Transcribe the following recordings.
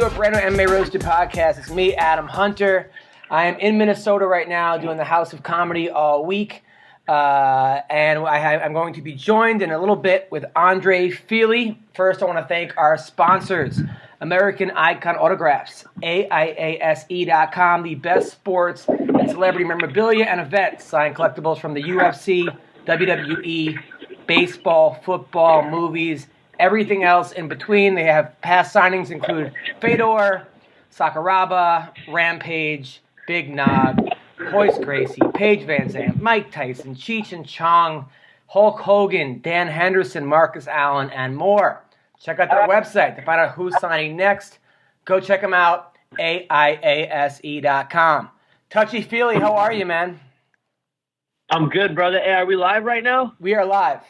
to a brand new MMA Roasted podcast. It's me, Adam Hunter. I am in Minnesota right now doing the House of Comedy all week. And I'm going to be joined in a little bit with Andre Fili. First, I want to thank our sponsors, American Icon Autographs, AIASE.com, the best sports and celebrity memorabilia and events. Signed collectibles from the UFC, WWE, baseball, football, movies, everything else in between. They have past signings include Fedor, Sakuraba, Rampage, Big Nog, Hoist Gracie, Paige Van Zandt, Mike Tyson, Cheech and Chong, Hulk Hogan, Dan Henderson, Marcus Allen, and more. Check out their website to find out who's signing next. Go check them out, AIASE.com. Touchy Feely, how are you, man? I'm good, brother. Hey, are we live right now? We are live.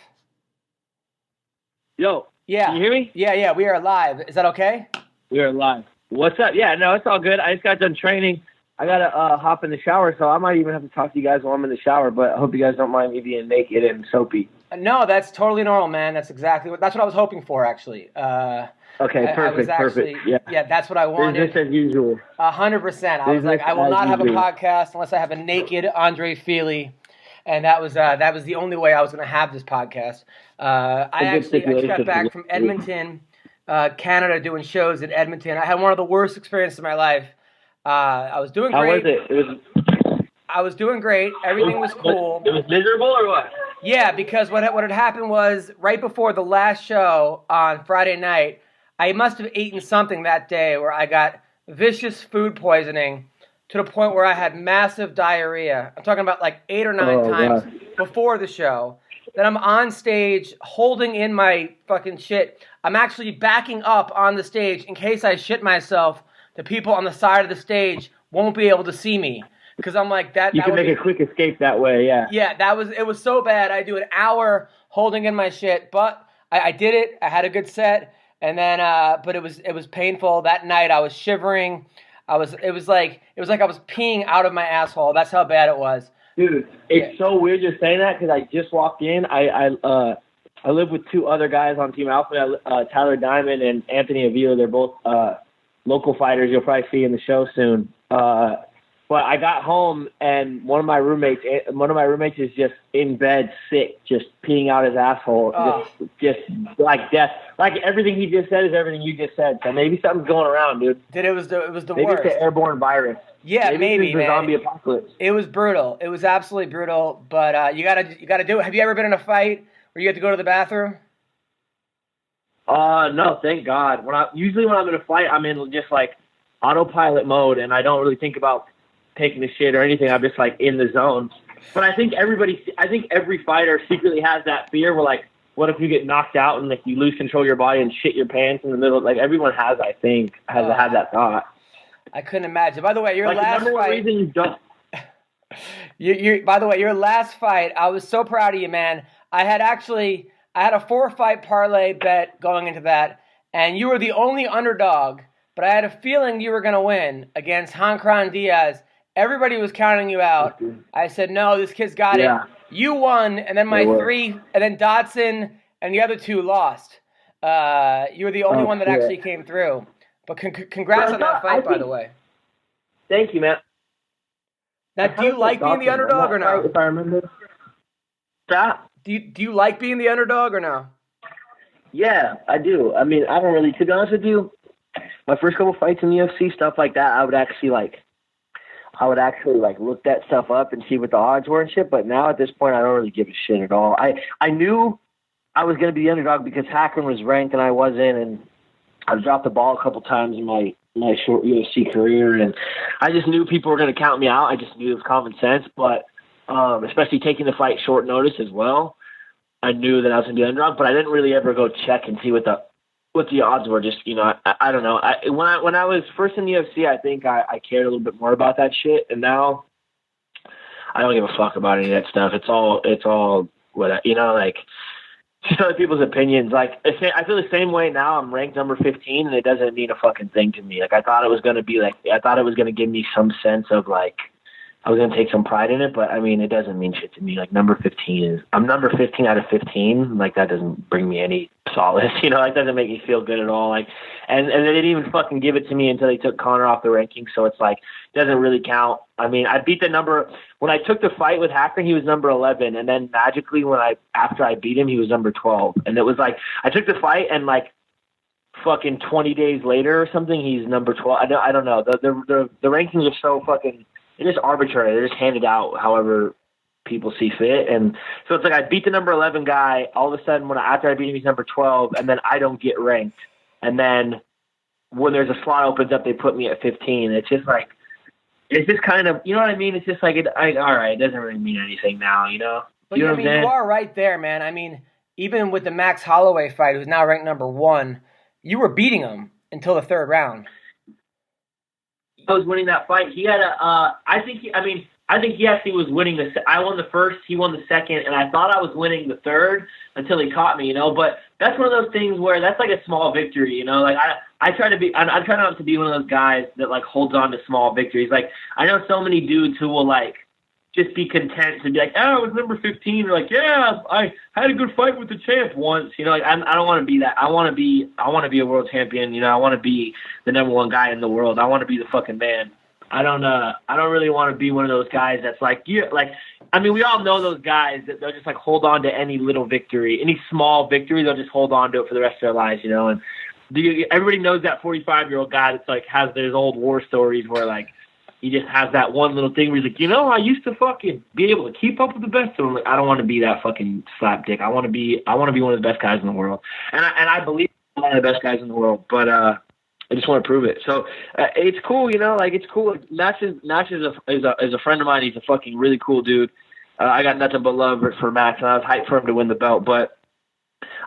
Yo. Yeah. Can you hear me? Yeah, we are live. Is that okay? We are live. What's up? Yeah, no, it's all good. I just got done training. I got to hop in the shower, so I might even have to talk to you guys while I'm in the shower, but I hope you guys don't mind me being naked and soapy. No, that's totally normal, man. That's what I was hoping for, actually. Okay, perfect. Yeah, that's what I wanted. Business as usual. 100%. I was like, I will not have a podcast unless I have a naked Andre Fili, and that was the only way I was going to have this podcast. I just got back from Edmonton, Canada, doing shows in Edmonton. I had one of the worst experiences of my life. I was doing great. How was it? I was doing great. Everything was cool. It was miserable or what? Yeah, because what had happened was right before the last show on Friday night, I must have eaten something that day where I got vicious food poisoning to the point where I had massive diarrhea. I'm talking about like 8 or 9 times before the show. Then I'm on stage holding in my fucking shit. I'm actually backing up on the stage in case I shit myself. The people on the side of the stage won't be able to see me. Because I'm like, that. You can make a quick escape that way, yeah. Yeah, it was so bad. I do an hour holding in my shit, but I did it. I had a good set, and then, but it was painful. That night I was shivering. It was like I was peeing out of my asshole. That's how bad it was. Dude, it's so weird you're saying that because I just walked in. I live with 2 other guys on Team Alpha, Tyler Diamond and Anthony Avila. They're both local fighters. You'll probably see in the show soon. But I got home and one of my roommates is just in bed, sick, just peeing out his asshole, just like death. Like everything he just said is everything you just said. So maybe something's going around, dude. It was the maybe worst. It's an airborne virus. Yeah, maybe it's the zombie apocalypse. It was brutal. It was absolutely brutal. But you gotta do it. Have you ever been in a fight where you had to go to the bathroom? No, thank God. Usually when I'm in a fight, I'm in just like autopilot mode, and I don't really think about taking the shit or anything. I'm just like in the zone. But I think every fighter secretly has that fear where like, what if you get knocked out and like you lose control of your body and shit your pants in the middle? Like everyone has, I think, had that thought. I couldn't imagine. By the way, your like last the number one fight. Reason you don't. By the way, your last fight, I was so proud of you, man. I had a 4-fight parlay bet going into that, and you were the only underdog. But I had a feeling you were going to win against Hankran Diaz. Everybody was counting you out. I said, no, this kid's got it. You won, and then my 3, and then Dotson and the other 2 lost. You were the only one that actually came through. But congrats on that fight, by the way. Thank you, man. Now, do you like being the underdog or no? If I remember. Stop. Do you like being the underdog or no? Yeah, I do. I mean, I don't really, to be honest with you, my first couple fights in the UFC, stuff like that, I would actually look that stuff up and see what the odds were and shit. But now at this point, I don't really give a shit at all. I knew I was going to be the underdog because Hackman was ranked and I wasn't, and I've dropped the ball a couple times in my short UFC career, and I just knew people were going to count me out. I just knew it was common sense, but especially taking the fight short notice as well, I knew that I was going to be the underdog. But I didn't really ever go check and see what the odds were. Just, I don't know. When I was first in the UFC, I think I cared a little bit more about that shit, and now I don't give a fuck about any of that stuff. It's all what like just other people's opinions. Like I feel the same way now. I'm ranked number 15, and it doesn't mean a fucking thing to me. Like I thought it was going to give me some sense of like take some pride in it, but I mean, it doesn't mean shit to me. Like I'm number 15 out of 15. Like that doesn't bring me any solace, It doesn't make me feel good at all. Like, and they didn't even fucking give it to me until they took Conor off the rankings. So it's like, it doesn't really count. I mean, I beat when I took the fight with Hacker, he was number 11. And then magically after I beat him, he was number 12. And it was like, I took the fight and like fucking 20 days later or something, he's number 12. I don't know. The rankings are so fucking, they're just arbitrary. They're just handed out however people see fit. And so it's like I beat the number 11 guy. All of a sudden, after I beat him, he's number 12, and then I don't get ranked. And then when there's a slot opens up, they put me at 15. It's just like, it's just kind of, you know what I mean? It's just like, all right, it doesn't really mean anything now, But you are right there, man. I mean, even with the Max Holloway fight, who's now ranked number 1, you were beating him until the 3rd round. I was winning that fight. He had I think he actually was winning I won the first, he won the second, and I thought I was winning the 3rd until he caught me, but that's one of those things where that's like a small victory, like I try not to be one of those guys that like holds on to small victories. Like I know so many dudes who will like just be content to be like, oh, I was number 15. They're like, yeah, I had a good fight with the champ once. Like I don't want to be that. I want to be a world champion. I want to be the number 1 guy in the world. I want to be the fucking man. I don't really want to be one of those guys that's like, yeah, like, I mean, we all know those guys that they'll just like hold on to any little victory, any small victory, they'll just hold on to it for the rest of their lives, and everybody knows that 45-year-old guy that's like has those old war stories where like, he just has that one little thing where he's like, I used to fucking be able to keep up with the best of them. Like, I don't want to be that fucking slapdick. I want to be one of the best guys in the world. And I believe I'm one of the best guys in the world, but I just want to prove it. So it's cool, like it's cool. Nash is a friend of mine. He's a fucking really cool dude. I got nothing but love for Max, and I was hyped for him to win the belt. But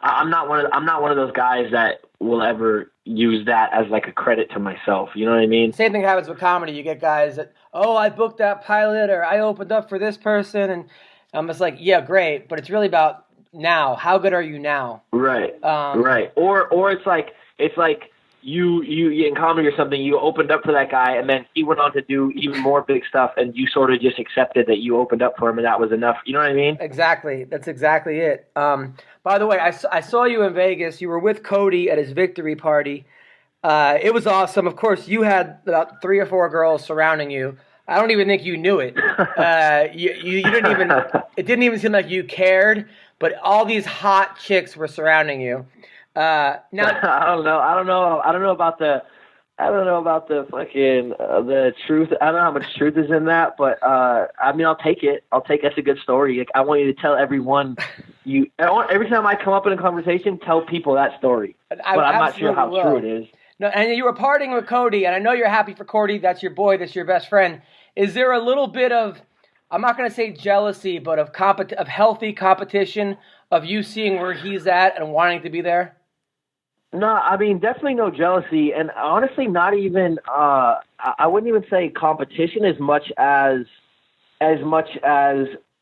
I'm not one of those guys that will ever use that as like a credit to myself. You know what I mean? Same thing happens with comedy. You get guys that, I booked that pilot, or I opened up for this person, and I'm just like, yeah, great, but it's really about now. How good are you now? Right. Right. Or it's like you in comedy or something, you opened up for that guy, and then he went on to do even more big stuff, and you sort of just accepted that you opened up for him, and that was enough. You know what I mean? Exactly. That's exactly it. By the way, I saw you in Vegas. You were with Cody at his victory party. It was awesome. Of course, you had about 3 or 4 girls surrounding you. I don't even think you knew it. You didn't even. It didn't even seem like you cared. But all these hot chicks were surrounding you. Now I don't know about the fucking the truth. I don't know how much truth is in that, but I mean, I'll take it. That's a good story. Like, I want you to tell everyone. Every time I come up in a conversation, tell people that story. But I'm not sure how true it is. No, and you were partying with Cody, and I know you're happy for Cody. That's your boy. That's your best friend. Is there a little bit of, I'm not going to say jealousy, but of healthy competition of you seeing where he's at and wanting to be there? No, I mean, definitely no jealousy, and honestly, not even. I wouldn't even say competition as much as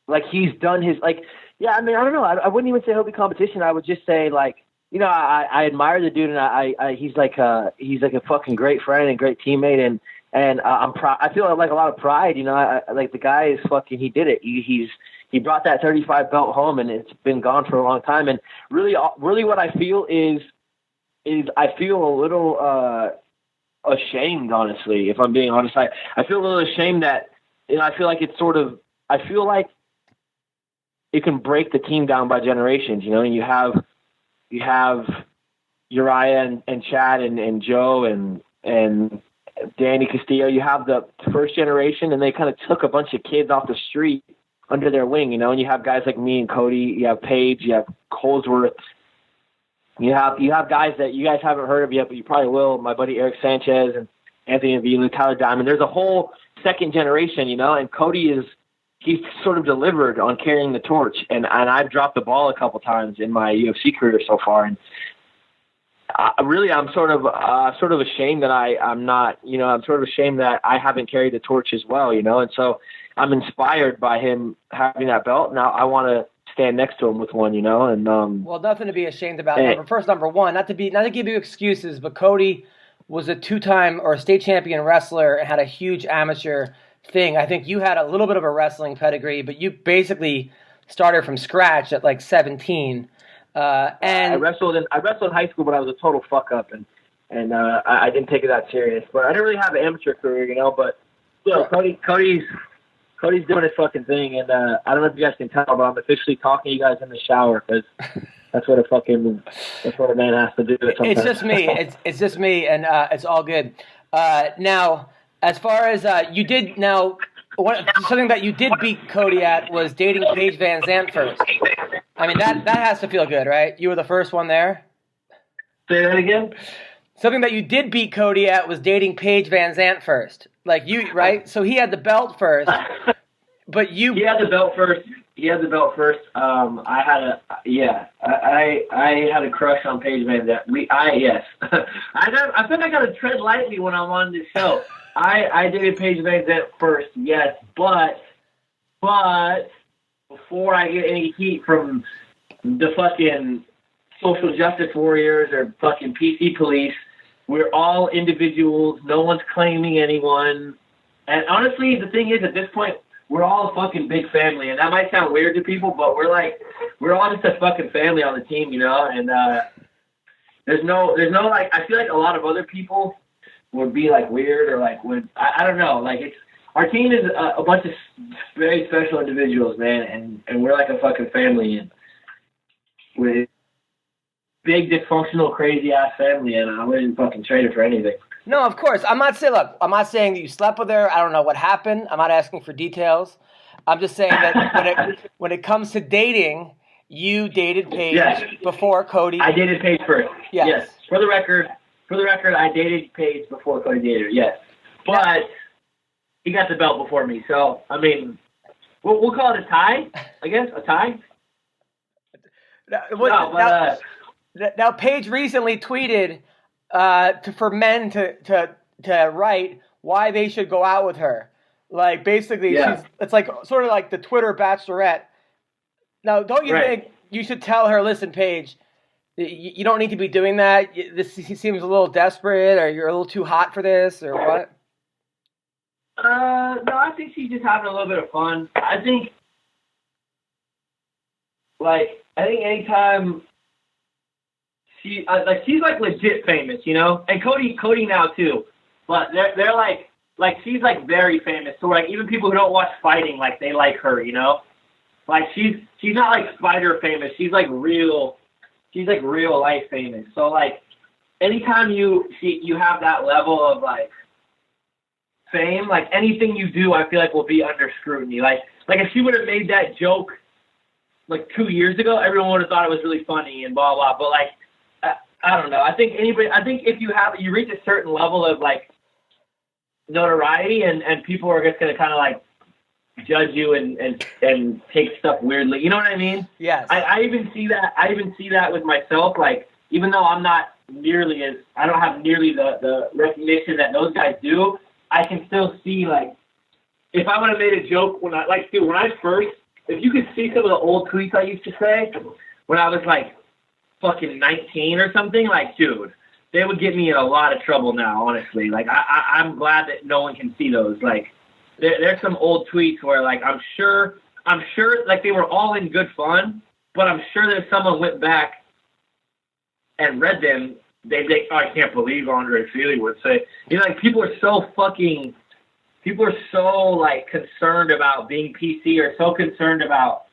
like he's done his like. Yeah, I mean, I don't know. I wouldn't even say healthy competition. I would just say like, I admire the dude, and I he's like a fucking great friend and great teammate, and I'm proud. I feel like a lot of pride. Like the guy is fucking. He did it. He brought that 35 belt home, and it's been gone for a long time. And really what I feel is I feel a little ashamed, honestly, if I'm being honest. I feel a little ashamed that, I feel like it's sort of, I feel like it can break the team down by generations, and you have Uriah and Chad and Joe and Danny Castillo. You have the first generation, and they kind of took a bunch of kids off the street under their wing, and you have guys like me and Cody, you have Paige, you have Colesworth. You have guys that you guys haven't heard of yet, but you probably will. My buddy Eric Sanchez and Anthony Avila, Tyler Diamond. There's a whole second generation, and Cody he's sort of delivered on carrying the torch. And I've dropped the ball a couple times in my UFC career so far. And I'm sort of ashamed that I'm not, I'm sort of ashamed that I haven't carried the torch as well, And so I'm inspired by him having that belt. Now I want to stand next to him with one, and well, nothing to be ashamed about. Number one, not to give you excuses, but Cody was a 2-time or a state champion wrestler and had a huge amateur thing. I think you had a little bit of a wrestling pedigree, but you basically started from scratch at like 17. And I wrestled in high school, but I was a total fuck up, and I didn't take it that serious. But I didn't really have an amateur career, you know. But still, Cody's doing his fucking thing, and I don't know if you guys can tell, but I'm officially talking to you guys in the shower because that's what a man has to do. Sometimes. It's just me. It's just me, and it's all good. Now, as far as you did now. Something that you did beat Cody at was dating Paige Van Zandt first. I mean, that has to feel good, right? You were the first one there. Say that again? Something that you did beat Cody at was dating Paige Van Zandt first. Like you, right? So he had the belt first, but you... He had the belt first. I had a crush on Paige Van Zandt. Yes. I feel like I got to tread lightly when I'm on this show. I dated Paige Van Zandt first, yes, but before I get any heat from the fucking social justice warriors or fucking PC police, we're all individuals. No one's claiming anyone. And honestly, the thing is, at this point, we're all a fucking big family. And that might sound weird to people, but we're all just a fucking family on the team, you know? And there's no like, I feel like a lot of other people would be like weird or like I don't know, like it's our team is a bunch of very special individuals, man, and we're like a fucking family, and we're big dysfunctional crazy ass family, and I wouldn't fucking trade it for anything. No, of course. I'm not saying that you slept with her. I don't know what happened. I'm not asking for details. I'm just saying that when it comes to dating, you dated Paige before Cody. I dated Paige first. Yes. For the record, I dated Paige before Cody dated her, yes. But he got the belt before me, so, I mean, we'll call it a tie, I guess, a tie? Now, Paige recently tweeted for men to write why they should go out with her. Like, basically, it's like sort of like the Twitter bachelorette. Now, don't you think you should tell her, listen, Paige, you don't need to be doing that. This seems a little desperate, or you're a little too hot for this, or what? No, I think she's just having a little bit of fun. I think anytime she's like legit famous, you know, and Cody now too, but they're like she's like very famous. So like even people who don't watch fighting, like they like her, you know, like she's not like fighter famous. She's like real life famous. So like anytime you have that level of like fame, like anything you do, I feel like will be under scrutiny. Like if she would have made that joke like 2 years ago, everyone would have thought it was really funny and blah blah. But like I don't know. I think if you reach a certain level of like notoriety and people are just gonna kind of like judge you and take stuff weirdly. You know what I mean? Yes. I even see that with myself. Like even though I don't have nearly the recognition that those guys do, I can still see like if I would have made a joke if you could see some of the old tweets I used to say when I was like fucking 19 or something, like dude, they would get me in a lot of trouble now, honestly. Like I'm glad that no one can see those. Like there's some old tweets where like I'm sure like they were all in good fun, but I'm sure that if someone went back and read them, they'd think, oh, I can't believe Andre Fili would say, you know, like people are so like concerned about being PC or so concerned about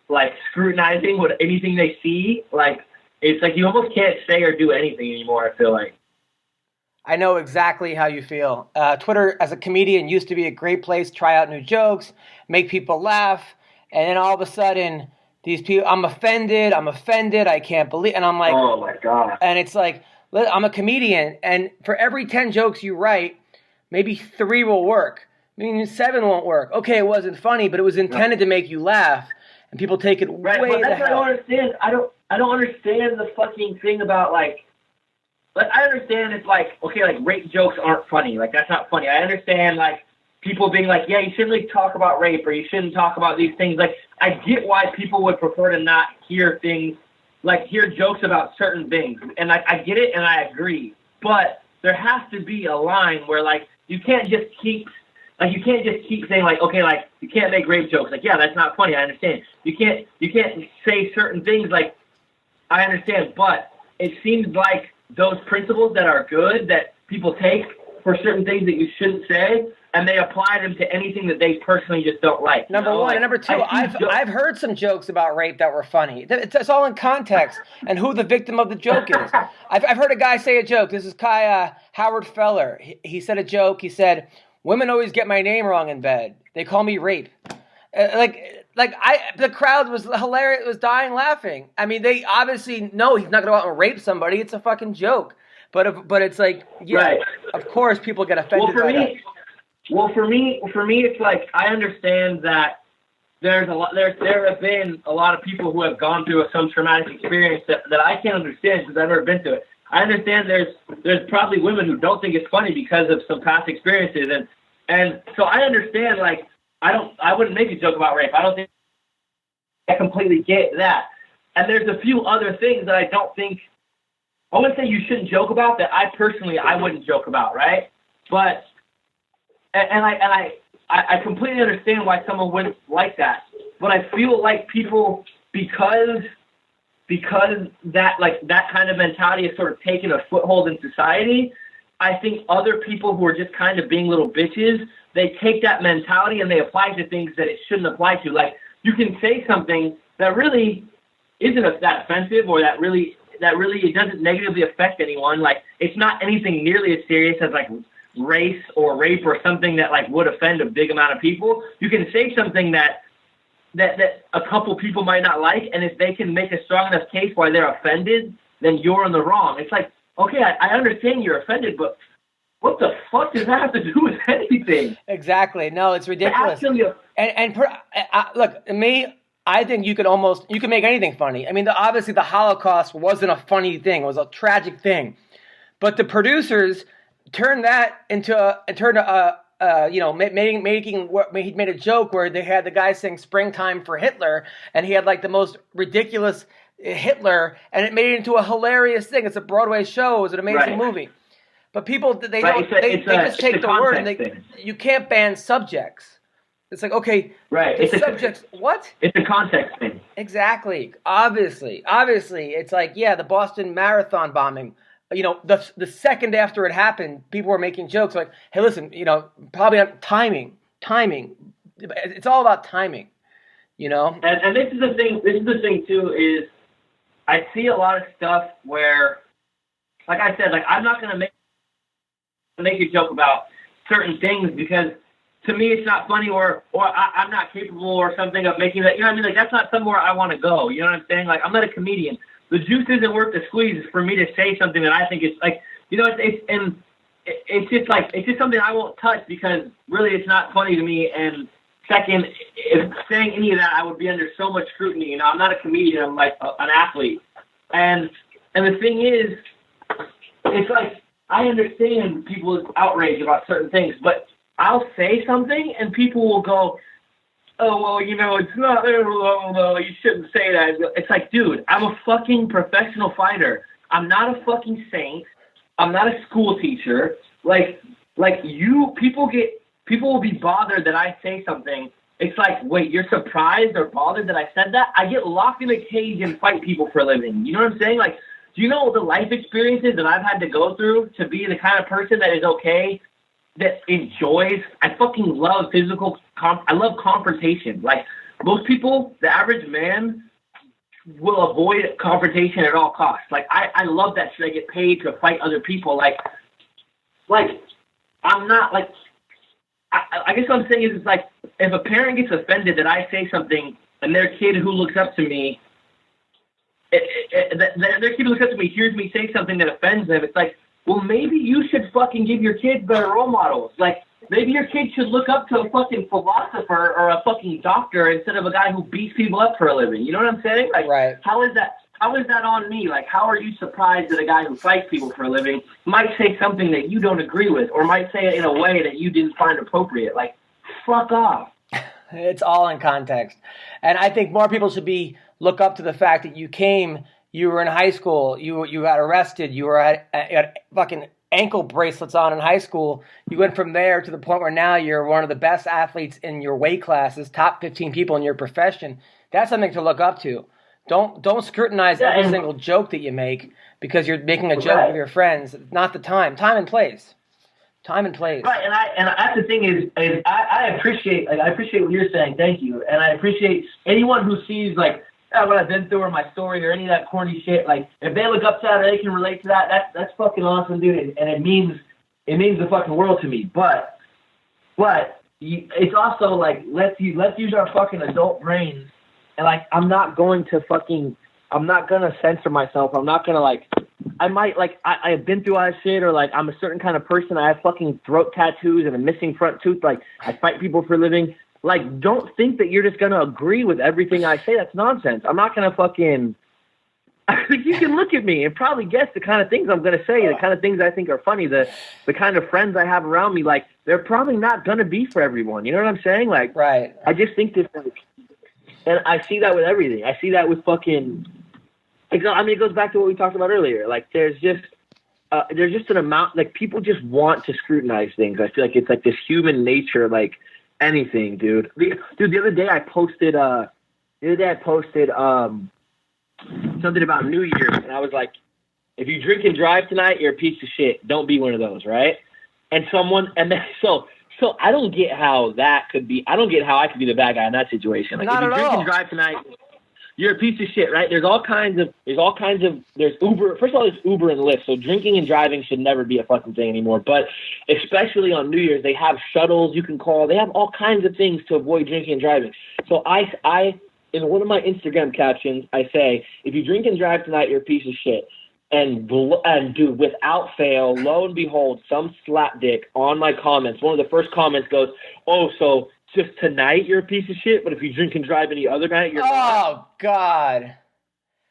like scrutinizing anything they see. Like it's like you almost can't say or do anything anymore, I feel like. I know exactly how you feel. Twitter, as a comedian, used to be a great place to try out new jokes, make people laugh, and then all of a sudden, these people, I'm offended, I can't believe, and I'm like, oh my God. And it's like, I'm a comedian, and for every 10 jokes you write, maybe 3 will work. I mean, 7 won't work. Okay, it wasn't funny, but it was intended to make you laugh, and people take it way but the that's hell. what I don't understand. I don't understand the fucking thing about like I understand it's like, okay, like rape jokes aren't funny. Like that's not funny. I understand like people being like, yeah, you shouldn't really talk about rape or you shouldn't talk about these things. Like I get why people would prefer to not hear things, like hear jokes about certain things. And like I get it and I agree. But there has to be a line where like you can't just keep Like, you can't just keep saying, like, okay, like, you can't make rape jokes. Like, yeah, that's not funny. I understand. You can't say certain things. Like, I understand, but it seems like those principles that are good that people take for certain things that you shouldn't say, and they apply them to anything that they personally just don't like. Number one. Like, and number two, I've heard some jokes about rape that were funny. It's all in context and who the victim of the joke is. I've heard a guy say a joke. This is Howard Feller. He said a joke. He said, "Women always get my name wrong in bed. They call me rape." The crowd was hilarious. It was dying laughing. I mean, they obviously know he's not going to go out and rape somebody. It's a fucking joke. But it's like, yeah, right. Of course people get offended by that. Well, for me, it's like, I understand that there have been a lot of people who have gone through some traumatic experience that I can't understand because I've never been through it. I understand there's probably women who don't think it's funny because of some past experiences, and so I understand, like, I wouldn't make a joke about rape. I don't think I completely get that. And there's a few other things that I don't think, I wouldn't say you shouldn't joke about, that I wouldn't joke about, right? But I completely understand why someone wouldn't like that. But I feel like people, because that, like, that kind of mentality has sort of taken a foothold in society, I think other people who are just kind of being little bitches, they take that mentality and they apply it to things that it shouldn't apply to. Like, you can say something that really isn't that offensive, or that really it doesn't negatively affect anyone. Like, it's not anything nearly as serious as, like, race or rape or something that, like, would offend a big amount of people. You can say something that a couple people might not like, and if they can make a strong enough case why they're offended, then you're in the wrong. It's like, okay, I understand you're offended, but what the fuck does that have to do with anything? Exactly. No, it's ridiculous. Look, me, I think you can make anything funny. I mean, obviously the Holocaust wasn't a funny thing; it was a tragic thing. But the producers turned that into he made a joke where they had the guy saying "Springtime for Hitler," and he had, like, the most ridiculous Hitler, and it made it into a hilarious thing. It's a Broadway show. It was an amazing movie. But people, they just take the word, and you can't ban subjects. It's like, okay, right? It's subjects. What? It's a context thing. Exactly. Obviously, it's like, yeah, the Boston Marathon bombing. The second after it happened, people were making jokes like, "Hey, listen, probably on timing. It's all about timing, And this is the thing. This is the thing too. Is I see a lot of stuff where, like I said, like, I'm not gonna make a joke about certain things because to me it's not funny, or I'm not capable or something of making that. You know what I mean? Like, that's not somewhere I want to go. You know what I'm saying? Like, I'm not a comedian. The juice isn't worth the squeeze for me to say something that I think is, like, it's just something I won't touch because really it's not funny to me. And second, if saying any of that, I would be under so much scrutiny. I'm not a comedian. I'm like an athlete. And the thing is, it's like, I understand people's outrage about certain things, but I'll say something and people will go, "Oh, well, it's not, you shouldn't say that." It's like, dude, I'm a fucking professional fighter. I'm not a fucking saint. I'm not a school teacher. People will be bothered that I say something. It's like, wait, you're surprised or bothered that I said that? I get locked in a cage and fight people for a living. You know what I'm saying? Like, do you know the life experiences that I've had to go through to be the kind of person that is okay, that enjoys? I fucking love I love confrontation. Like, most people, the average man will avoid confrontation at all costs. Like, I love that shit. I get paid to fight other people. Like I'm not, like, I guess what I'm saying is, like, if a parent gets offended that I say something and their kid who looks up to me, their kid who looks up to me hears me say something that offends them, it's like, well, maybe you should fucking give your kids better role models. Like, maybe your kid should look up to a fucking philosopher or a fucking doctor instead of a guy who beats people up for a living. You know what I'm saying? Like, right. How is that on me? Like, how are you surprised that a guy who fights people for a living might say something that you don't agree with, or might say it in a way that you didn't find appropriate? Like, fuck off. It's all in context. And I think more people should look up to the fact that you were in high school, you got arrested, you were at fucking ankle bracelets on in high school. You went from there to the point where now you're one of the best athletes in your weight classes, top 15 people in your profession. That's something to look up to. Don't scrutinize every single joke that you make because you're making a joke with your friends. It's not the time. Time and place. Time and place. Right, and that's the thing is I appreciate what you're saying. Thank you, and I appreciate anyone who sees like what I've been through or my story or any of that corny shit. Like if they look up to that or they can relate to that, that's fucking awesome, dude. And it means the fucking world to me. But it's also like let's use our fucking adult brains. And like I'm not gonna censor myself. I'm not gonna like. I might, like, I've been through all that shit, or, like, I'm a certain kind of person. I have fucking throat tattoos and a missing front tooth. Like, I fight people for a living. Like, don't think that you're just going to agree with everything I say. That's nonsense. I'm not going to fucking – you can look at me and probably guess the kind of things I'm going to say, the kind of things I think are funny, the kind of friends I have around me. Like, they're probably not going to be for everyone. You know what I'm saying? Like, right. I just think this – and I see that with everything. I see that with fucking – I mean, it goes back to what we talked about earlier. Like, there's just an amount, like, people just want to scrutinize things. I feel like it's like this human nature, like anything, dude. The other day I posted something about New Year's, and I was like, if you drink and drive tonight, you're a piece of shit. Don't be one of those, right? And so I don't get how that could be. I don't get how I could be the bad guy in that situation. Like, Not if you at drink all. and drive tonight, you're a piece of shit, right? There's Uber. First of all, there's Uber and Lyft. So drinking and driving should never be a fucking thing anymore. But especially on New Year's, they have shuttles you can call. They have all kinds of things to avoid drinking and driving. So I in one of my Instagram captions, I say, if you drink and drive tonight, you're a piece of shit. And dude, without fail, lo and behold, some slapdick on my comments, one of the first comments goes, oh, so just tonight you're a piece of shit, but if you drink and drive any other night, you're not. Oh, God.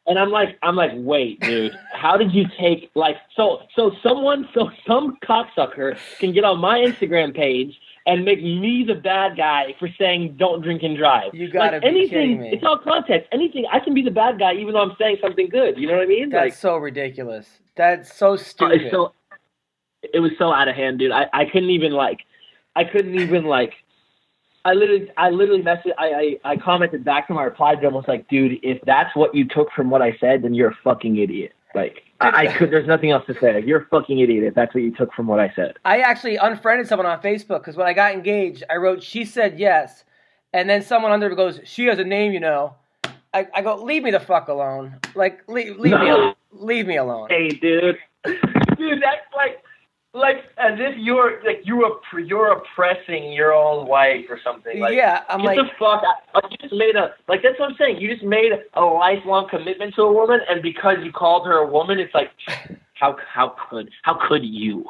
And I'm like, wait, dude, how did you take, like, some cocksucker can get on my Instagram page and make me the bad guy for saying don't drink and drive. You gotta be kidding me. It's all context. Anything, I can be the bad guy even though I'm saying something good. You know what I mean? That's so ridiculous. That's so stupid. It was so out of hand, dude. I literally messaged, I commented back to him, I replied to him, I was like, dude, if that's what you took from what I said, then you're a fucking idiot. Like, there's nothing else to say. Like, you're a fucking idiot if that's what you took from what I said. I actually unfriended someone on Facebook because when I got engaged, I wrote, she said yes. And then someone under it goes, she has a name, you know. I go, leave me the fuck alone. Like, leave me alone. Hey, dude. Dude, that's like as if you're oppressing your own wife or something. Like, yeah, I'm like, get the fuck out. You just made that's what I'm saying. You just made a lifelong commitment to a woman, and because you called her a woman, it's like, how could you?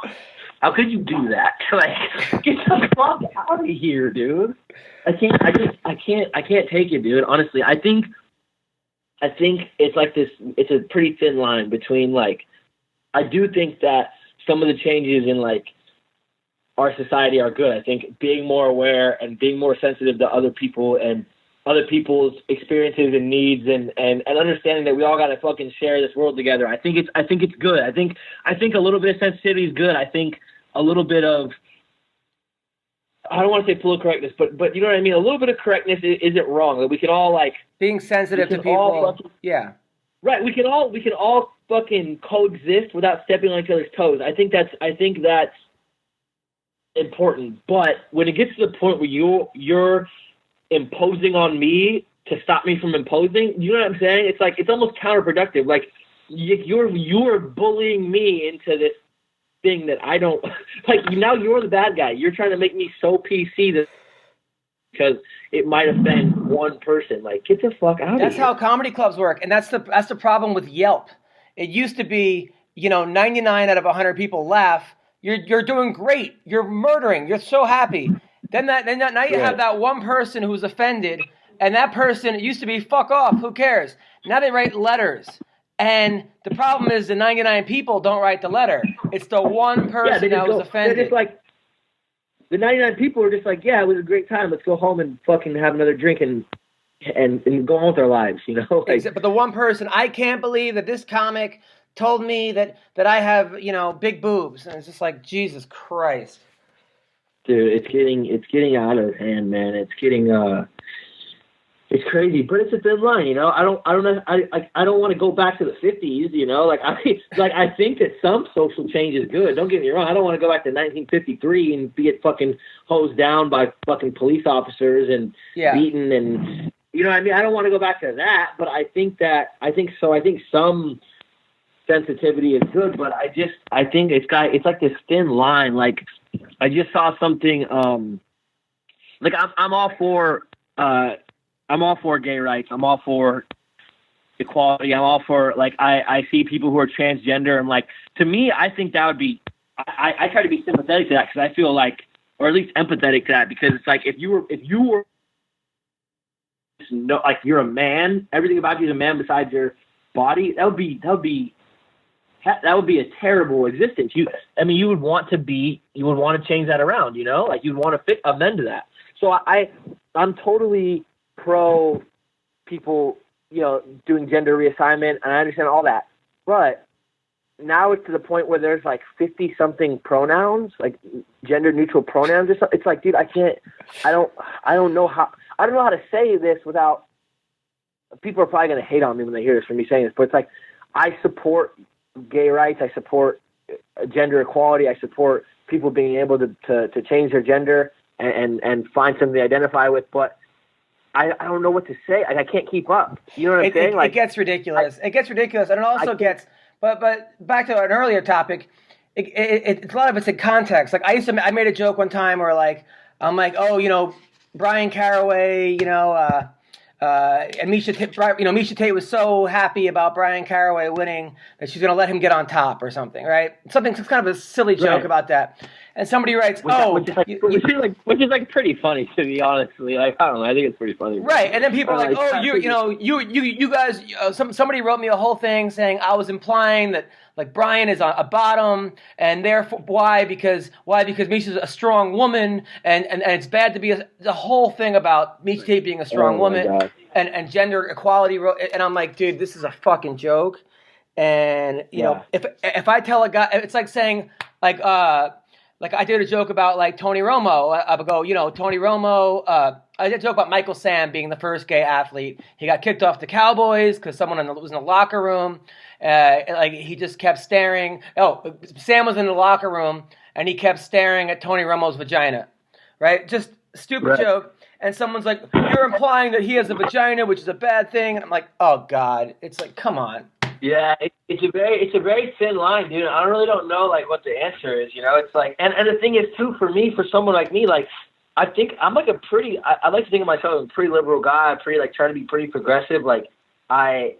How could you do that? Like, get the fuck out of here, dude. I can't take it, dude. Honestly, I think it's like this. It's a pretty thin line between, like, I do think that some of the changes in, like, our society are good. I think being more aware and being more sensitive to other people and other people's experiences and needs and understanding that we all got to fucking share this world together. I think it's good. I think a little bit of sensitivity is good. I think a little bit of, I don't want to say political correctness, but you know what I mean? A little bit of correctness isn't wrong. Like, we can all, like, being sensitive to people. Yeah. Right. We can all fucking coexist without stepping on each other's toes. I think that's important. But when it gets to the point where you're imposing on me to stop me from imposing, you know what I'm saying? It's like, it's almost counterproductive. Like, you're bullying me into this thing that I don't like. Now you're the bad guy. You're trying to make me so PC that because it might offend one person. Like, get the fuck out of here. That's how comedy clubs work, and that's the problem with Yelp. It used to be, 99 out of 100 people laugh. You're doing great. You're murdering. You're so happy. Now you have that one person who's offended, and that person, it used to be fuck off. Who cares? Now they write letters. And the problem is the 99 people don't write the letter. It's the one person that was offended. They're just like, the 99 people are just like, yeah, it was a great time. Let's go home and fucking have another drink and go on with our lives, Like, but the one person, I can't believe that this comic told me that I have, big boobs. And it's just like, Jesus Christ. Dude, it's getting out of hand, man. It's getting it's crazy, but it's a thin line, I don't know. I don't want to go back to the 50s, I think that some social change is good. Don't get me wrong. I don't want to go back to 1953 and get fucking hosed down by fucking police officers and beaten and I don't want to go back to that, but I think some sensitivity is good, but I think it's like this thin line. Like I just saw something like I'm all for gay rights. I'm all for equality. I'm all for, like, I see people who are transgender, and, like, to me, I think that would be, I try to be sympathetic to that because I feel like, or at least empathetic to that, because it's like, if you were, like, you're a man, everything about you is a man besides your body, that would be a terrible existence. You would want to change that around, like, you'd want to amend to that. So I'm totally pro people, doing gender reassignment, and I understand all that. But now it's to the point where there's like 50-something pronouns, like gender neutral pronouns. It's like, dude, I don't know how to say this without, people are probably going to hate on me when they hear this from me saying this, but it's like, I support gay rights. I support gender equality. I support people being able to change their gender and find something to identify with, but I don't know what to say. I can't keep up. You know what I'm saying? It gets ridiculous. It gets ridiculous, and it also gets. But back to an earlier topic, it's a lot of it's in context. Like I made a joke one time where I'm like, oh, Brian Caraway, and Misha Tate was so happy about Brian Caraway winning that she's going to let him get on top or something, right? Something, it's kind of a silly joke about that. And somebody writes, which is pretty funny, to be honestly. Like, I don't know, I think it's pretty funny. Right, and then people are like, you guys. Somebody wrote me a whole thing saying I was implying that like Brian is a bottom, and therefore why? Because Misha's a strong woman, and it's bad to be the whole thing about Misha Tate being a strong woman and gender equality. And I'm like, dude, this is a fucking joke. And if I tell a guy, it's like saying like I did a joke about like Tony Romo. I would go, Tony Romo. I did a joke about Michael Sam being the first gay athlete. He got kicked off the Cowboys because someone was in the locker room. He just kept staring. Oh, Sam was in the locker room and he kept staring at Tony Romo's vagina. Right? Just stupid joke. And someone's like, you're implying that he has a vagina, which is a bad thing. And I'm like, oh God. It's like, come on. Yeah, it's a very thin line, dude. I don't know like what the answer is. It's like, and the thing is too, for someone like me, like I think I'm like I like to think of myself as a pretty liberal guy, trying to be pretty progressive. Like I'm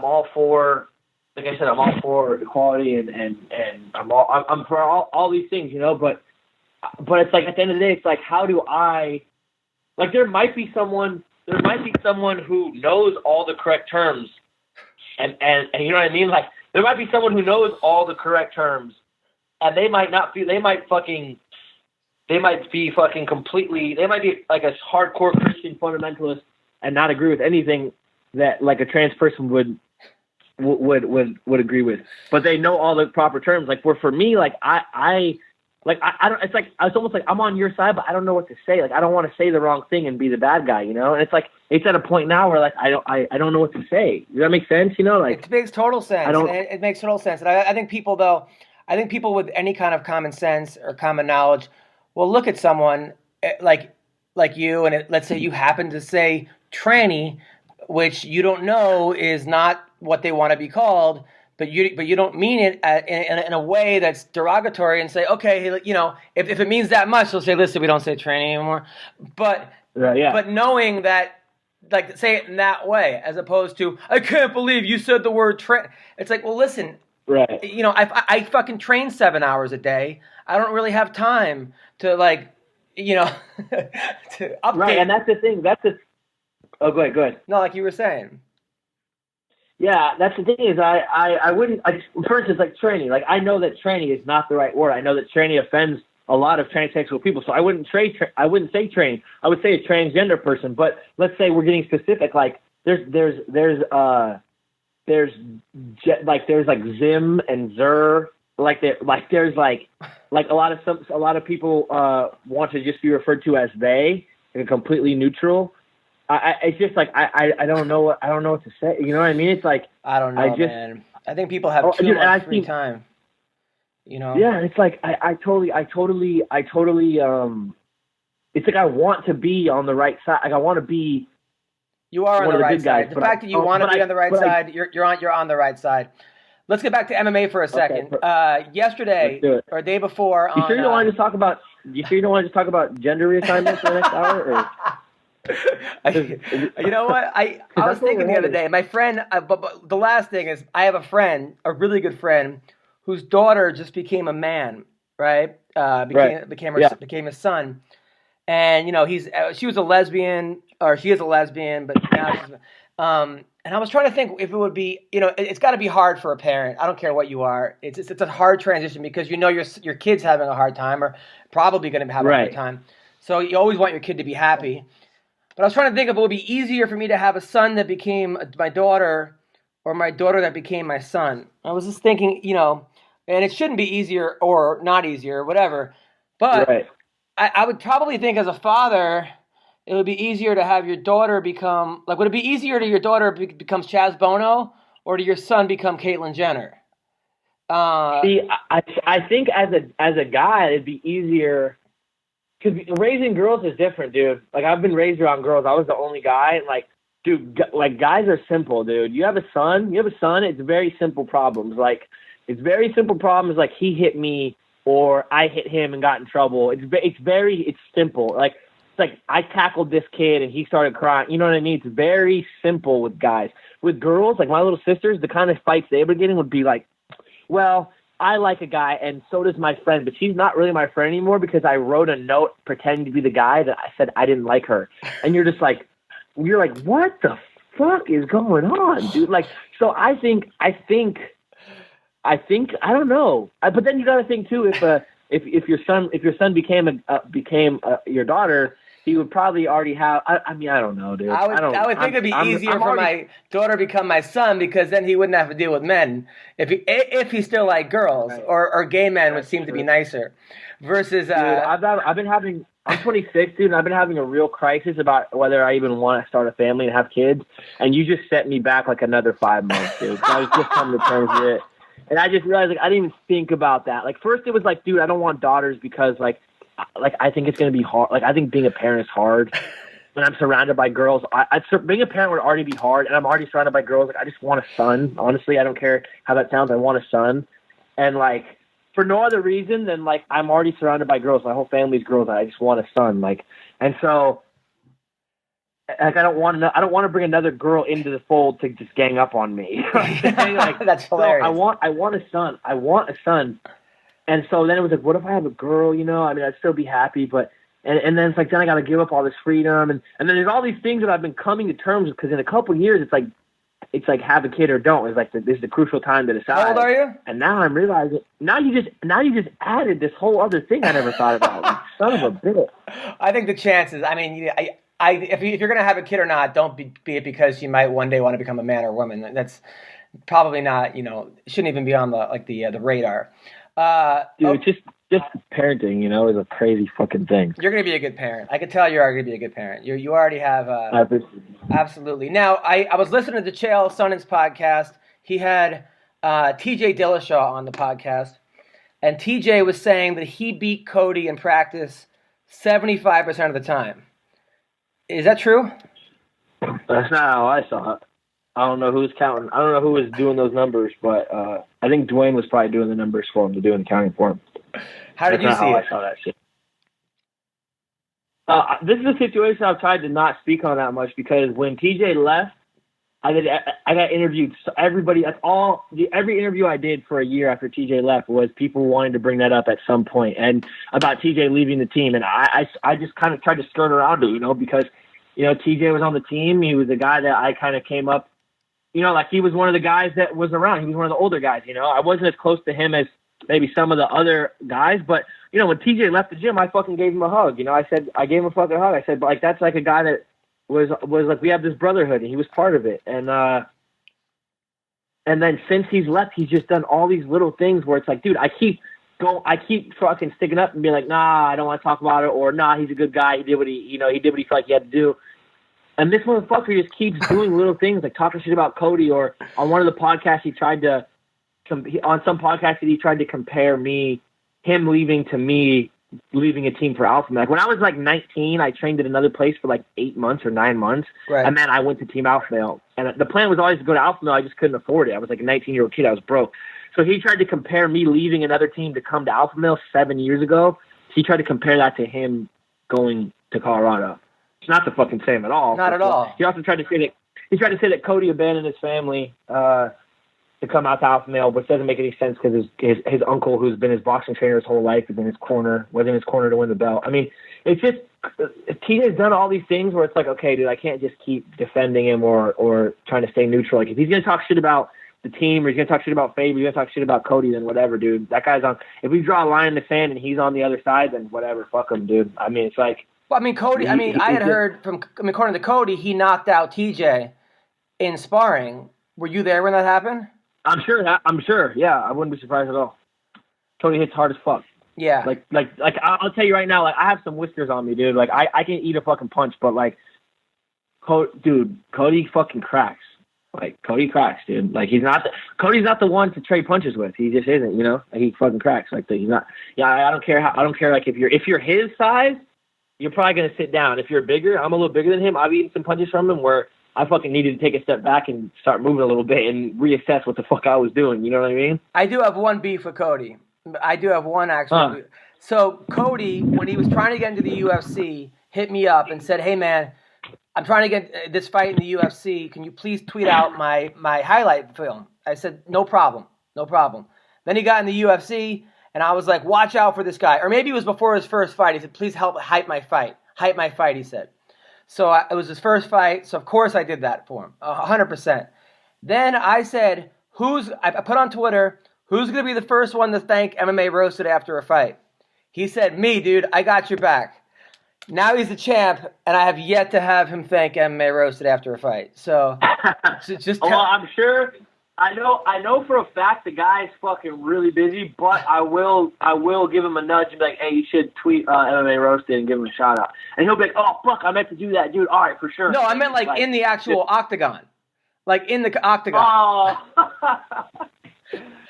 all for, like I said, I'm all for equality and I'm for all these things, but it's like at the end of the day, it's like, how do I, like there might be someone who knows all the correct terms. And you know what I mean? Like, there might be someone who knows all the correct terms, and they might be completely, they might be like a hardcore Christian fundamentalist and not agree with anything that like a trans person would agree with. But they know all the proper terms. Like, for me, like I don't. It's almost like I'm on your side, but I don't know what to say. Like, I don't want to say the wrong thing and be the bad guy, And it's like it's at a point now where like I don't know what to say. Does that make sense? Like it makes total sense. It makes total sense. And I think people with any kind of common sense or common knowledge will look at someone like you, and let's say you happen to say tranny, which you don't know is not what they want to be called. But you don't mean it in a way that's derogatory, and say, okay, if it means that much, they'll say, listen, we don't say tranny anymore. But knowing that, like, say it in that way, as opposed to, I can't believe you said the word tranny. It's like, well, listen, I fucking train 7 hours a day. I don't really have time to to update. Right, and that's the thing. Oh, go ahead. No, like you were saying. Yeah, that's the thing is I wouldn't, for instance, like tranny. Like, I know that tranny is not the right word. I know that tranny offends a lot of transsexual people, so I wouldn't say tranny. I would say a transgender person. But let's say we're getting specific. Like there's there's Zim and Zer. There's a lot of people want to just be referred to as they and completely neutral. It's just like I don't know what to say. You know what I mean? It's like I don't know, man. I think people have too much free time. You know? Yeah, it's like I totally. It's like I want to be on the right side. Like I want to be. You are on the right side. The fact that you want to be on the right side, you're on the right side. Let's get back to MMA for a second. Okay, yesterday or day before. You sure you don't want to just talk about? You sure you don't want to just talk about gender reassignment for the next hour? You know what? I was thinking the other day. My friend. But the last thing is, I have a friend, a really good friend, whose daughter just became a man. Right? Became a son. And she was a lesbian, or she is a lesbian, but now she's. And I was trying to think if it would be, it's got to be hard for a parent. I don't care what you are. It's a hard transition because your kid's having a hard time, or probably going to have a hard time. So you always want your kid to be happy. But I was trying to think if it would be easier for me to have a son that became my daughter, or my daughter that became my son. I was just thinking, and it shouldn't be easier or not easier, whatever. But I would probably think as a father, it would be easier to have your daughter become, would it be easier to your daughter becomes Chaz Bono, or to your son become Caitlyn Jenner? See, I think as a guy, it'd be easier, because raising girls is different, dude. Like, I've been raised around girls. I was the only guy, and dude, guys are simple, dude. You have a son, it's very simple problems. It's very simple problems, like he hit me, or I hit him and got in trouble. It's simple. It's like I tackled this kid and he started crying. You know what I mean? It's very simple with guys. With girls, like my little sisters, the kind of fights they were getting would be like, well, I like a guy and so does my friend, but she's not really my friend anymore because I wrote a note pretending to be the guy that I said I didn't like her. And you're like, what the fuck is going on, dude? So I think I don't know. But then you got to think too, if your son became your daughter, he would probably already have. I don't know, dude. I would think it'd be easier for my daughter become my son, because then he wouldn't have to deal with men if he still liked girls, or gay men would seem to be nicer. Versus, dude, I'm 26, dude, and I've been having a real crisis about whether I even want to start a family and have kids. And you just set me back another 5 months, dude. I was just coming to terms with it. And I just realized, I didn't even think about that. First it was dude, I don't want daughters because, I think it's going to be hard. I think being a parent is hard. When I'm surrounded by girls, being a parent would already be hard, and I'm already surrounded by girls. I just want a son. Honestly, I don't care how that sounds. I want a son. And, for no other reason than, I'm already surrounded by girls. My whole family's girls. I just want a son. And so... I don't want to bring another girl into the fold to just gang up on me. That's hilarious. So I want a son. I want a son. And so then it was what if I have a girl? I'd still be happy, but and then it's then I got to give up all this freedom, and then there's all these things that I've been coming to terms with, because in a couple of years it's have a kid or don't. It's this is the crucial time to decide. How old are you? And now I'm realizing now you just added this whole other thing I never thought about. Son of a bitch. I think the chances. If you're going to have a kid or not, don't be it because you might one day want to become a man or a woman. That's probably not, shouldn't even be on the radar. Dude, just parenting, is a crazy fucking thing. You're going to be a good parent. I can tell you are going to be a good parent. You already have. Absolutely. Now, I was listening to the Chael Sonnen's podcast. He had TJ Dillashaw on the podcast, and TJ was saying that he beat Cody in practice 75% of the time. Is that true? That's not how I saw it. I don't know who's counting. I don't know who was doing those numbers, but I think Dwayne was probably doing the numbers for him, doing the counting for him. How did you see it? I saw that shit. This is a situation I've tried to not speak on that much, because when TJ left, I got interviewed. So everybody, every interview I did for a year after TJ left was people wanting to bring that up at some point, and about TJ leaving the team. And I just kind of tried to skirt around it, because, TJ was on the team. He was the guy that I kind of came up, he was one of the guys that was around. He was one of the older guys, I wasn't as close to him as maybe some of the other guys, but, when TJ left the gym, I fucking gave him a hug. I gave him a fucking hug. I said, that's a guy that was we have this brotherhood, and he was part of it. And And then since he's left, he's just done all these little things where it's like, dude, I keep fucking sticking up and being like, nah, I don't want to talk about it, or nah, he's a good guy. He did what he felt like he had to do. And this motherfucker just keeps doing little things like talking shit about Cody, or on one of the podcasts he tried to compare him leaving to me leaving a team for Alpha Male. Like when I was like 19, I trained at another place for like 8 months or 9 months, right. And then I went to Team Alpha Male. And the plan was always to go to Alpha Male. I just couldn't afford it. I was like a 19-year-old kid. I was broke. So he tried to compare me leaving another team to come to Alpha Male 7 years ago. He tried to compare that to him going to Colorado. It's not the fucking same at all. Not at all. He also tried to say that Cody abandoned his family to come out to Alpha Male, which doesn't make any sense because his uncle, who's been his boxing trainer his whole life, was in his corner to win the belt. I mean, it's just TJ's done all these things where it's like, okay, dude, I can't just keep defending him or trying to stay neutral. Like if he's gonna talk shit about the team, or he's gonna talk shit about Faber, he's gonna talk shit about Cody, then whatever, dude. That guy's on. If we draw a line in the sand and he's on the other side, then whatever, fuck him, dude. I mean, it's like. Well, I mean, Cody. I had heard according to Cody, he knocked out TJ in sparring. Were you there when that happened? I'm sure. Yeah, I wouldn't be surprised at all. Cody hits hard as fuck. Yeah. Like I'll tell you right now, like I have some whiskers on me, dude. Like I can eat a fucking punch, but like, Cody fucking cracks. Like Cody cracks, dude. Like Cody's not the one to trade punches with. He just isn't, you know. Like, he fucking cracks. Like he's not. Yeah, I don't care like if you're his size, you're probably gonna sit down. If you're bigger, I'm a little bigger than him. I've eaten some punches from him where I fucking needed to take a step back and start moving a little bit and reassess what the fuck I was doing. You know what I mean? I do have one beef with Cody. I do have one actually. So Cody, when he was trying to get into the UFC, hit me up and said, "Hey man, I'm trying to get this fight in the UFC. Can you please tweet out my highlight film?" I said, "No problem. Then he got in the UFC, and I was like, "Watch out for this guy." Or maybe it was before his first fight. He said, "Please help hype my fight." Hype my fight, he said. So it was his first fight, so of course I did that for him, 100%. Then I said, I put on Twitter, who's going to be the first one to thank MMA Roasted after a fight? He said, me, dude, I got your back. Now he's the champ, and I have yet to have him thank MMA Roasted after a fight. So just well, I'm sure. I know for a fact the guy's fucking really busy, but I will give him a nudge and be like, hey, you should tweet MMA Roasted and give him a shout out. And he'll be like, oh fuck, I meant to do that, dude. All right, for sure. No, I meant like in the actual octagon, like in the octagon. Oh.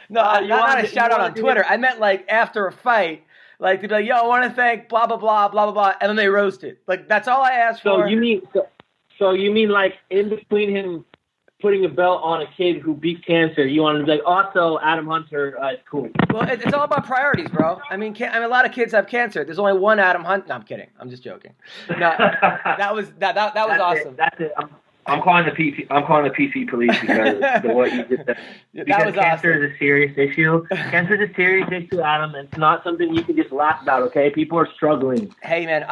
No, not a shout out on Twitter. I meant like after a fight, like to be like, yo, I want to thank blah blah blah blah blah blah MMA Roasted. Like that's all I asked for. So you mean like in between him putting a belt on a kid who beat cancer, you want to be like, also Adam Hunter is cool. Well, it's all about priorities, bro. I mean, a lot of kids have cancer. There's only one Adam Hunter. No, I'm kidding. I'm just joking. No, that was awesome. That's it. I'm calling the PC police because of what you just said. Because cancer is a serious issue. Cancer is a serious issue, Adam. It's not something you can just laugh about, okay? People are struggling. Hey, man,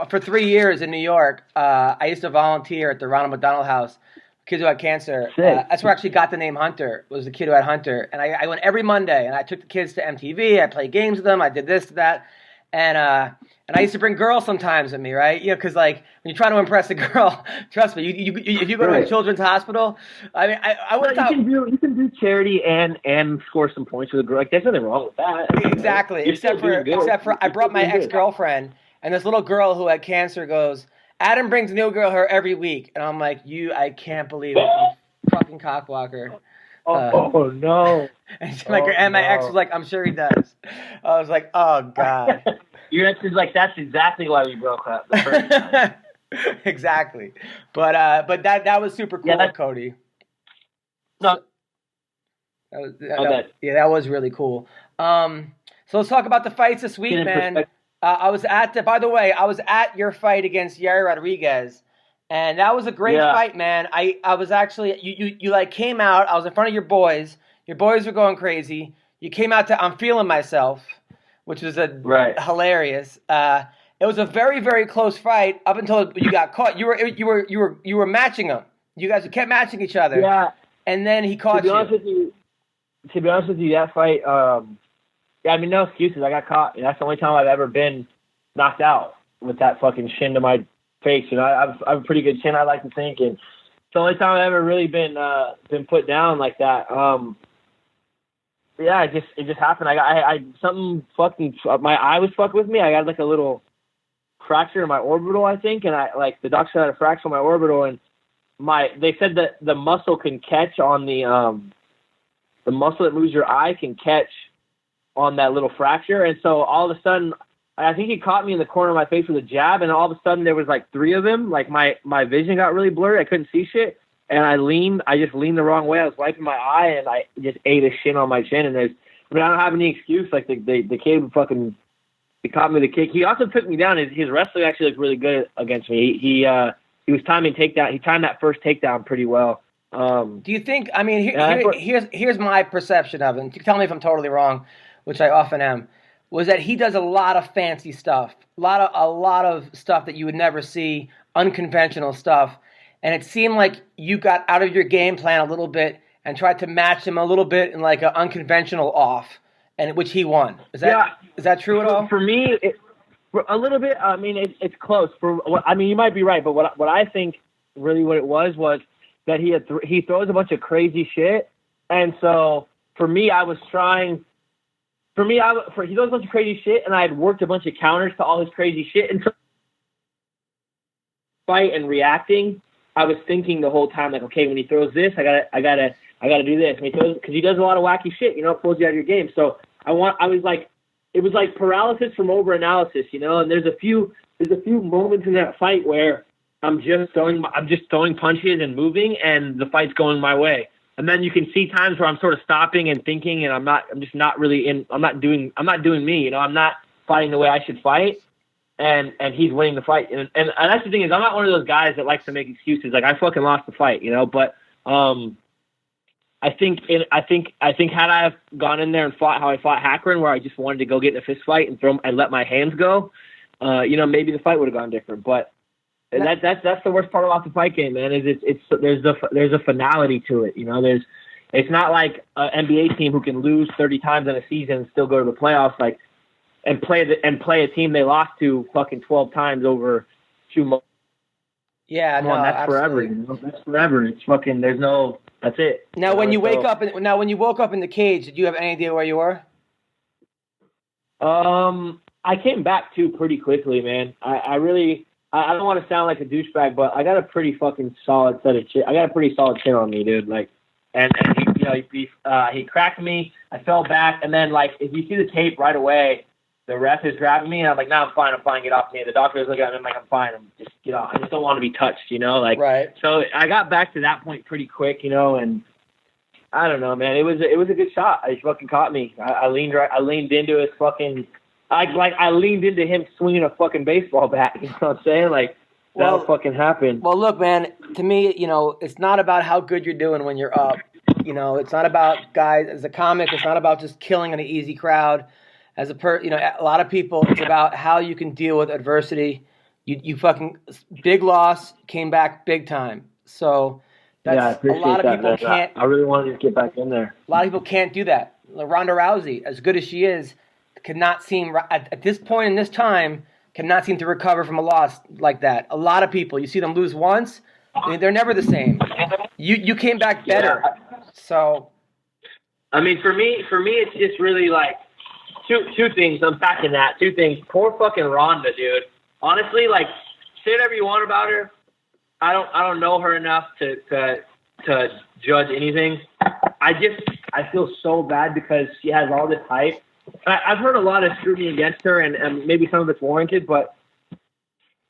for 3 years in New York, I used to volunteer at the Ronald McDonald House. Kids who had cancer. That's where I actually got the name Hunter, was the kid who had Hunter. And I went every Monday, and I took the kids to MTV. I played games with them. I did this, that. And I used to bring girls sometimes with me, right? You know, because, like, when you're trying to impress a girl, trust me, if you go to a children's hospital, I mean, I would you can do charity and score some points with a girl. Like, there's nothing wrong with that. Exactly. Except for I brought my ex-girlfriend, and this little girl who had cancer goes, Adam brings a new girl here every week. And I'm like, I can't believe it, you fucking cockblocker. Oh, no. And my ex was like, I'm sure he does. I was like, oh, God. Your ex is like, that's exactly why we broke up the first time. Exactly. But that was super cool, Cody. No. That was really cool. So let's talk about the fights this week, man. I was at your fight against KYRIE Rodriguez, and that was a great fight, man. I was actually, you like came out, I was in front of your boys were going crazy. You came out to I'm Feeling Myself, which was hilarious. It was a very, very close fight up until you got caught. You were matching them. You guys kept matching each other. Yeah. And then he caught you. To be honest with you, that fight, I mean, no excuses. I got caught. That's the only time I've ever been knocked out with that fucking shin to my face. You know, I have a pretty good chin, I like to think, and the only time I've ever really been put down like that. Yeah, it just happened. I something fucking, my eye was fucking with me. I got like a little fracture in my orbital, I think, and the doctor had a fracture in my orbital, and they said that the muscle can catch on the muscle that moves your eye can catch on that little fracture, and so all of a sudden, I think he caught me in the corner of my face with a jab, and all of a sudden there was like 3 of them. Like my vision got really blurry. I couldn't see shit. And I just leaned the wrong way. I was wiping my eye, and I just ate a shit on my chin. And I don't have any excuse. Like the kid fucking, he caught me the kick. He also took me down. His wrestling actually looked really good against me. He was timing takedown. He timed that first takedown pretty well. Do you think? I mean, here's my perception of it. Tell me if I'm totally wrong, which I often am. Was that he does a lot of fancy stuff, a lot of stuff that you would never see, unconventional stuff. And it seemed like you got out of your game plan a little bit and tried to match him a little bit in like an unconventional off, and which he won. Is that true at all? For me, a little bit. I mean, it's close. You might be right, but what I think really what it was that he throws a bunch of crazy shit, and so for me, I was trying. For me, he does a bunch of crazy shit, and I had worked a bunch of counters to all his crazy shit, and so fight and reacting. I was thinking the whole time, like, okay, when he throws this, I gotta do this. Because he does a lot of wacky shit, it pulls you out of your game. So it was like paralysis from overanalysis, And there's a few moments in that fight where I'm just throwing punches and moving, and the fight's going my way. And then you can see times where I'm sort of stopping and thinking, and I'm not doing me, I'm not fighting the way I should fight. And he's winning the fight, and that's the thing is I'm not one of those guys that likes to make excuses. Like I fucking lost the fight, But I think had I have gone in there and fought how I fought Hackran, where I just wanted to go get in a fist fight and let my hands go, maybe the fight would have gone different. But that's the worst part about the fight game, man. Is there's a finality to it, It's not like an NBA team who can lose 30 times in a season and still go to the playoffs, like. And play a team they lost to fucking 12 times over 2 months. Yeah, no, that's absolutely. forever. That's forever. It's fucking. That's it. Now, when you woke up in the cage, did you have any idea where you were? I came back too pretty quickly, man. I don't want to sound like a douchebag, but I got a pretty fucking solid set of chin. I got a pretty solid chin on me, dude. Like, and he cracked me. I fell back, and then like if you see the tape right away. The ref is grabbing me, and I'm like, no, I'm fine, get off me. The doctor is looking at me, I'm like, I'm fine, I just don't want to be touched, like. Right. So I got back to that point pretty quick, and I don't know, man. It was a good shot. He fucking caught me. I leaned into his fucking, I leaned into him swinging a fucking baseball bat. You know what I'm saying? Like that'll fucking happen. Well, look, man. To me, it's not about how good you're doing when you're up. It's not about guys as a comic. It's not about just killing an easy crowd. As a lot of people, it's about how you can deal with adversity. You fucking big loss, came back big time. So that's a lot of people can't. I really wanted to get back in there. A lot of people can't do that. Ronda Rousey, as good as she is, cannot seem at this point in this time cannot seem to recover from a loss like that. A lot of people, you see them lose once, they're never the same. You came back better. Yeah. So, I mean, for me, it's just really like. Two things. Unpacking that. 2 things. Poor fucking Ronda, dude. Honestly, like, say whatever you want about her. I don't know her enough to judge anything. I feel so bad because she has all this hype. I've heard a lot of scrutiny against her, and maybe some of it's warranted, but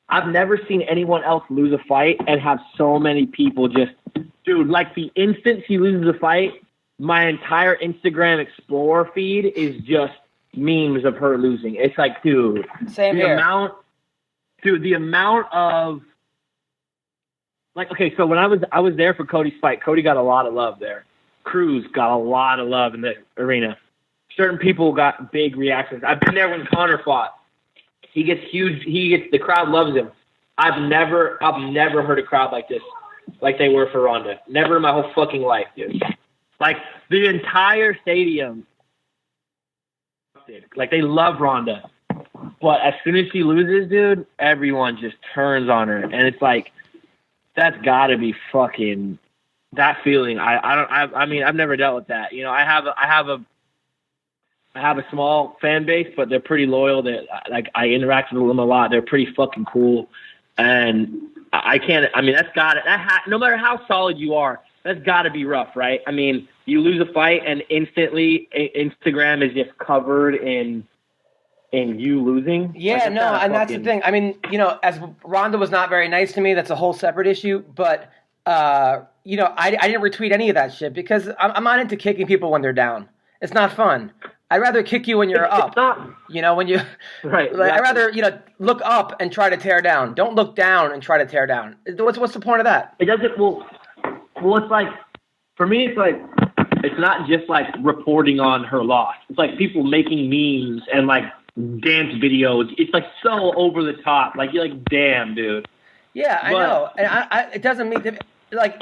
I've never seen anyone else lose a fight and have so many people just, dude, like the instant she loses a fight, my entire Instagram Explorer feed is just memes of her losing. It's like, dude, same here. The amount of like, okay, so when I was there for Cody's fight, Cody got a lot of love there. Cruz got a lot of love in the arena. Certain people got big reactions. I've been there when Conor fought. He gets huge. The crowd loves him. I've never heard a crowd like this, like they were for Ronda. Never in my whole fucking life, dude. Like the entire stadium. Like they love Ronda, but as soon as she loses, dude, everyone just turns on her, and it's like that's got to be fucking that feeling. I mean, I've never dealt with that. You know, I have a small fan base, but they're pretty loyal. That like I interact with them a lot. They're pretty fucking cool, and I can't. I mean, that's got it. No matter how solid you are, that's got to be rough, right? I mean, you lose a fight, and instantly Instagram is just covered in you losing. Yeah, like, no, and that's the thing. I mean, you know, as Ronda was not very nice to me, that's a whole separate issue. But you know, I didn't retweet any of that shit because I'm not into kicking people when they're down. It's not fun. I'd rather kick you when you're up. It's not. You know, when you Right. like, I'd rather, you know, look up and try to tear down. Don't look down and try to tear down. What's the point of that? It doesn't. Well, it's like for me, it's like it's not just like reporting on her loss. It's like people making memes and like dance videos. It's like so over the top. Like you're like, damn, dude. Yeah, I know, and it doesn't mean like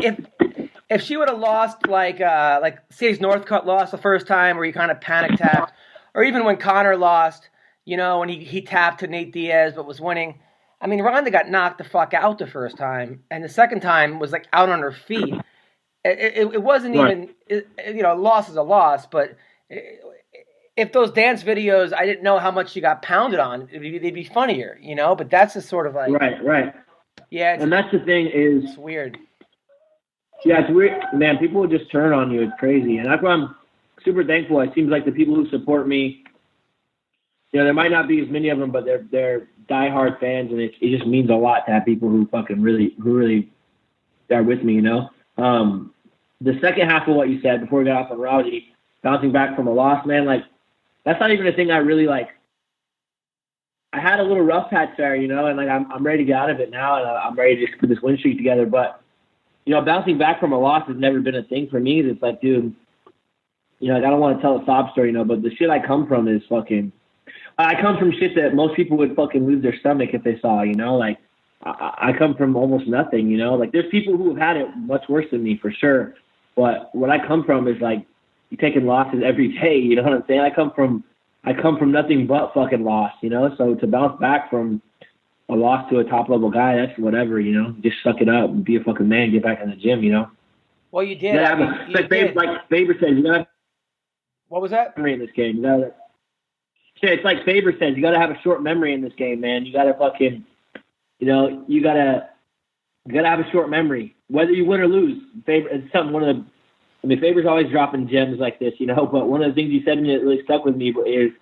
if she would have lost like Sadie's Northcutt lost the first time where he kind of panic tapped, or even when Conor lost, you know, when he tapped to Nate Diaz but was winning. I mean, Ronda got knocked the fuck out the first time, and the second time was like out on her feet. It wasn't right. even, you know, a loss is a loss, but if those dance videos, I didn't know how much she got pounded on, they'd be funnier, you know, but that's just sort of like. Right. Yeah. And that's the thing is. It's weird. Yeah, it's weird. Man, people will just turn on you. It's crazy. And that's why I'm super thankful. It seems like the people who support me, you know, there might not be as many of them, but they're diehard fans, and it just means a lot to have people who fucking really are with me, you know? The second half of what you said before we got off on Rousey, bouncing back from a loss, man, like, that's not even a thing I really like. I had a little rough patch there, you know, and like I'm ready to get out of it now, and I'm ready to just put this win streak together. But, you know, bouncing back from a loss has never been a thing for me. It's like, dude, you know, like, I don't want to tell a sob story, you know, but the shit I come from is fucking – I come from shit that most people would fucking lose their stomach if they saw, you know? Like, I come from almost nothing, you know? Like, there's people who have had it much worse than me for sure. But what I come from is, like, you're taking losses every day, you know what I'm saying? I come from nothing but fucking loss, you know? So to bounce back from a loss to a top-level guy, that's whatever, you know? Just suck it up and be a fucking man, get back in the gym, you know? Well, you did. Yeah, you did. Like Faber says, you got to what was that? memory in this game. You gotta, it's like Faber says, you got to have a short memory in this game, man. You got to fucking, you know, you got to have a short memory, whether you win or lose. Faber, it's something Faber's always dropping gems like this, you know, but one of the things he said to me that really stuck with me is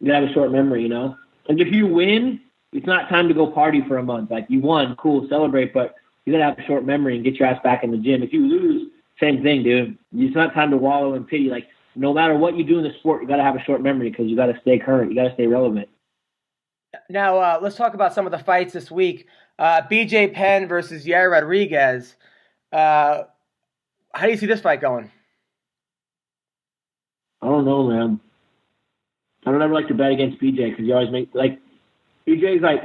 you got to have a short memory, you know. And if you win, it's not time to go party for a month. Like, you won, cool, celebrate, but you got to have a short memory and get your ass back in the gym. If you lose, same thing, dude. It's not time to wallow in pity. Like, no matter what you do in the sport, you got to have a short memory because you got to stay current. You got to stay relevant. Now, let's talk about some of the fights this week. BJ Penn versus Yair Rodriguez. How do you see this fight going? I don't know, man. I don't ever like to bet against BJ because you always make, like, BJ's like,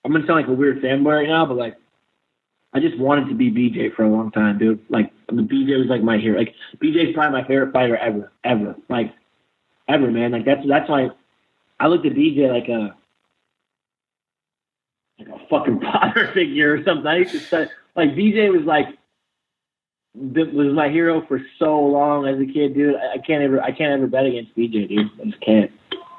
I'm going to sound like a weird fanboy right now, but, like, I just wanted to be BJ for a long time, dude. Like, I mean, BJ was, like, my hero. Like, BJ's probably my favorite fighter ever. Like, ever, man. Like, that's why I looked at BJ like a fucking father figure or something. I used to say, like, BJ was, like, was my hero for so long as a kid, dude. I can't ever bet against BJ, dude. I just can't.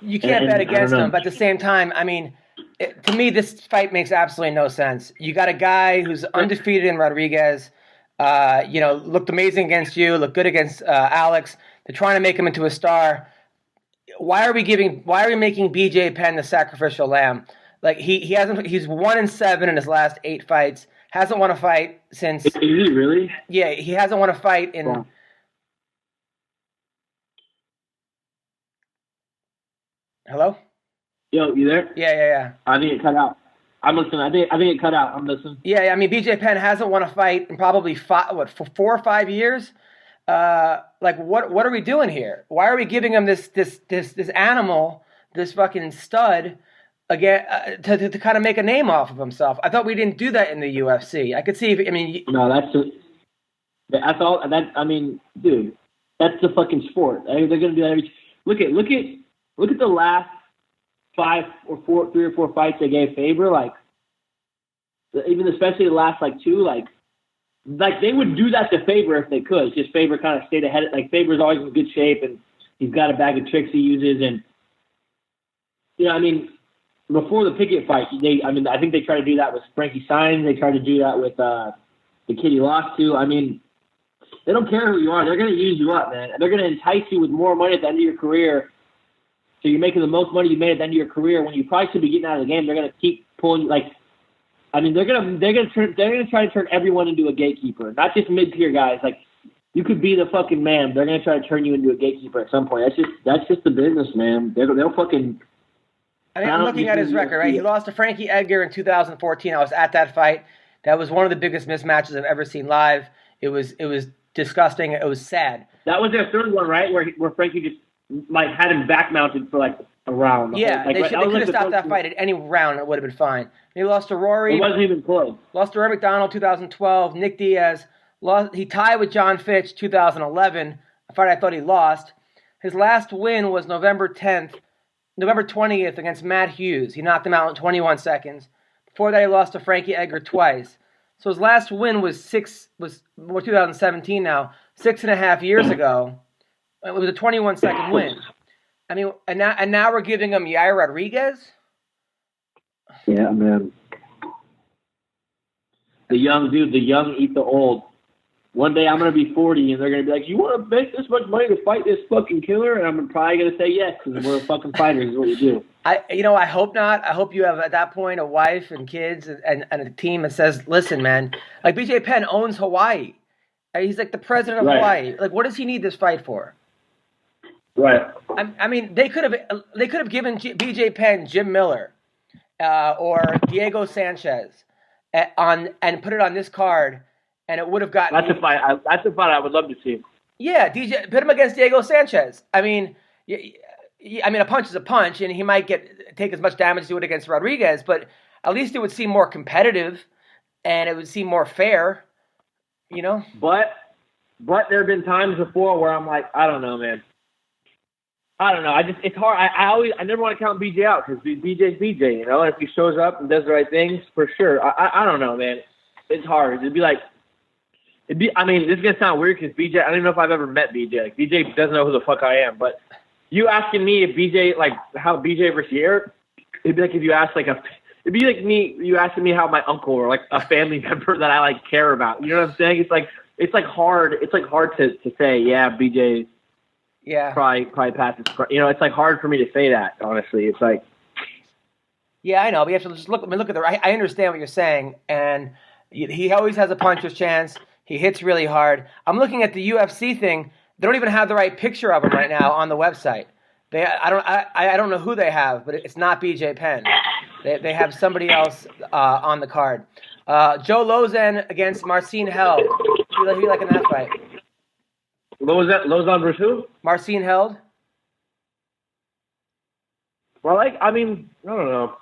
You can't bet against him, but at the same time, I mean, to me, this fight makes absolutely no sense. You got a guy who's undefeated in Rodriguez, you know, looked amazing against you, looked good against Alex. They're trying to make him into a star. Why are we making BJ Penn the sacrificial lamb? Like, he's 1-7 in his last 8 fights. Hasn't won a fight since. Is he really? Yeah, he hasn't won a fight in. Wow. Hello? Yo, you there? Yeah. I think it cut out. I'm listening. I think it cut out. I'm listening. Yeah. I mean, BJ Penn hasn't won a fight in probably 4 or 5 years. Like, what are we doing here? Why are we giving him this animal, this fucking stud? Again, to kind of make a name off of himself. I thought we didn't do that in the UFC. I could see if, I mean... No, that's all. I mean, dude, that's the fucking sport. They're going to do that every... Look at the last 3 or 4 fights they gave Faber. Like, even especially the last like two, like they would do that to Faber if they could. Just Faber kind of stayed ahead. Like Faber's always in good shape, and he's got a bag of tricks he uses. And I mean, before the Pickett fight, I think they tried to do that with Frankie Saenz. They tried to do that with the kid he lost to. I mean, they don't care who you are. They're going to use you up, man. They're going to entice you with more money at the end of your career. So you're making the most money you made at the end of your career when you probably should be getting out of the game. They're going to keep pulling. They're going to try to turn everyone into a gatekeeper, not just mid-tier guys. Like, you could be the fucking man. They're going to try to turn you into a gatekeeper at some point. That's just the business, man. They'll fucking. I mean, I'm looking at his record, right? He lost to Frankie Edgar in 2014. I was at that fight. That was one of the biggest mismatches I've ever seen live. It was disgusting. It was sad. That was their third one, right? Where Frankie just had him back mounted for like a round. Yeah, they could have stopped that fight at any round. It would have been fine. He lost to Rory. It wasn't even close. Lost to Rory McDonald 2012. Nick Diaz. He tied with John Fitch 2011. A fight I thought he lost. His last win was November 20th against Matt Hughes. He knocked him out in 21 seconds. Before that, he lost to Frankie Edgar twice. So his last win was 2017 now, 6.5 years ago. It was a 21-second win. I mean, and now we're giving him Yair Rodriguez? Yeah, man. The young eat the old. One day I'm going to be 40, and they're going to be like, you want to make this much money to fight this fucking killer? And I'm probably going to say yes, because we're fucking fighters is what we do. I hope not. I hope you have, at that point, a wife and kids and a team that says, listen, man, like BJ Penn owns Hawaii. He's like the president of Hawaii. Like, what does he need this fight for? Right. I mean, they could have given BJ Penn Jim Miller or Diego Sanchez and put it on this card, and it would have gotten. That's a fight. That's a fight I would love to see. Yeah, put him against Diego Sanchez. I mean, a punch is a punch, and he might take as much damage as he would against Rodriguez, but at least it would seem more competitive, and it would seem more fair. But there have been times before where I'm like, I don't know, man. I don't know. It's hard. I never want to count BJ out because BJ's BJ, If he shows up and does the right things, for sure. I don't know, man. It's hard. I mean, this is gonna sound weird because BJ. I don't even know if I've ever met BJ. Like BJ doesn't know who the fuck I am. But you asking me if BJ, like how BJ versus Yair, it'd be like if you asked it'd be like me. You asking me how my uncle or like a family member that I like care about. You know what I'm saying? It's hard. It's hard to say. Yeah, BJ. Yeah. Probably passes. It's hard for me to say that, honestly. It's like. Yeah, I know. But you have to just look at the. I understand what you're saying, and he always has a puncher's chance. He hits really hard. I'm looking at the UFC thing. They don't even have the right picture of him right now on the website. I don't know who they have, but it's not BJ Penn. They have somebody else on the card. Joe Lozan against Marcin Held. Who do you like in that fight? Lozan versus who? Marcin Held. Well, I don't know.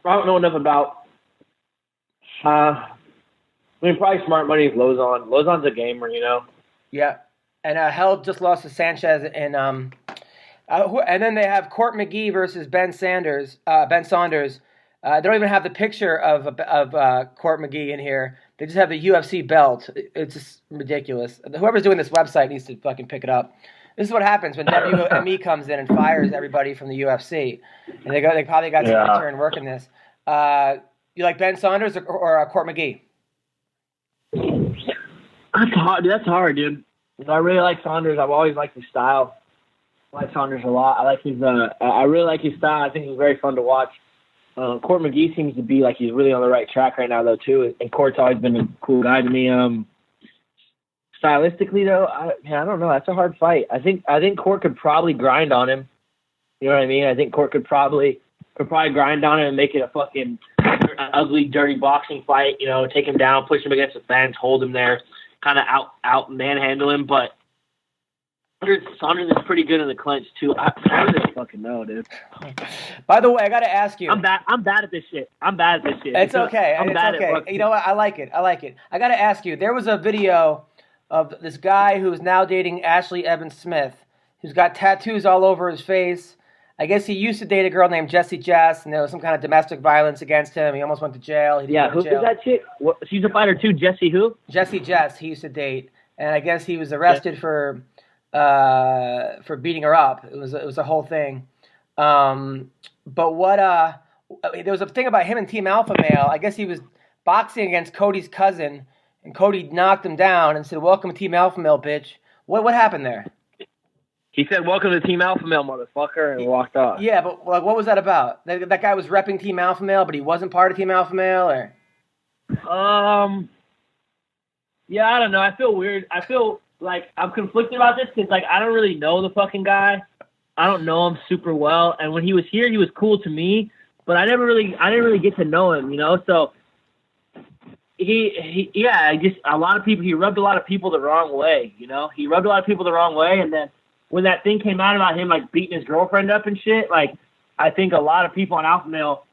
I don't know enough about. Probably smart money is Lozan. Lozan's a gamer, Yeah, and Held just lost to Sanchez, and then they have Court McGee versus Ben Saunders. They don't even have the picture of Court McGee in here. They just have the UFC belt. It's just ridiculous. Whoever's doing this website needs to fucking pick it up. This is what happens when WME comes in and fires everybody from the UFC. And they probably got some intern working this. You like Ben Saunders or Court McGee? That's hard, dude. I really like Saunders. I've always liked his style. I like Saunders a lot. I really like his style. I think he's very fun to watch. Court McGee seems to be like he's really on the right track right now, though, too. And Court's always been a cool guy to me. Stylistically, though, I don't know. That's a hard fight. I think Court could probably grind on him. You know what I mean? I think Court could probably grind on him and make it a fucking ugly, dirty boxing fight. Take him down, push him against the fence, hold him there, kind of out manhandle him. But Saunders is pretty good in the clinch too. I don't even fucking know, dude. By the way, I got to ask you. I'm bad at this shit. It's okay. It's okay. You know what? I like it. I got to ask you. There was a video of this guy who's now dating Ashley Evans Smith, who's got tattoos all over his face. I guess he used to date a girl named Jessie Jess, and there was some kind of domestic violence against him. He almost went to jail. He didn't go to jail. Who is that chick? She's a fighter too, Jessie who? Jessie Jess, he used to date, and I guess he was arrested for beating her up. It was a whole thing. But what there was a thing about him and Team Alpha Male. I guess he was boxing against Cody's cousin, and Cody knocked him down and said, "Welcome to Team Alpha Male, bitch." What happened there? He said, "Welcome to Team Alpha Male, motherfucker," and walked off. Yeah, but like, what was that about? That guy was repping Team Alpha Male, but he wasn't part of Team Alpha Male, or? Yeah, I don't know. I feel weird. I feel like I'm conflicted about this because, like, I don't really know the fucking guy. I don't know him super well, and when he was here, he was cool to me, but I didn't really get to know him, you know. So he a lot of people. He rubbed a lot of people the wrong way, you know. He rubbed a lot of people the wrong way, and then when that thing came out about him like beating his girlfriend up and shit, like I think a lot of people on Alpha Male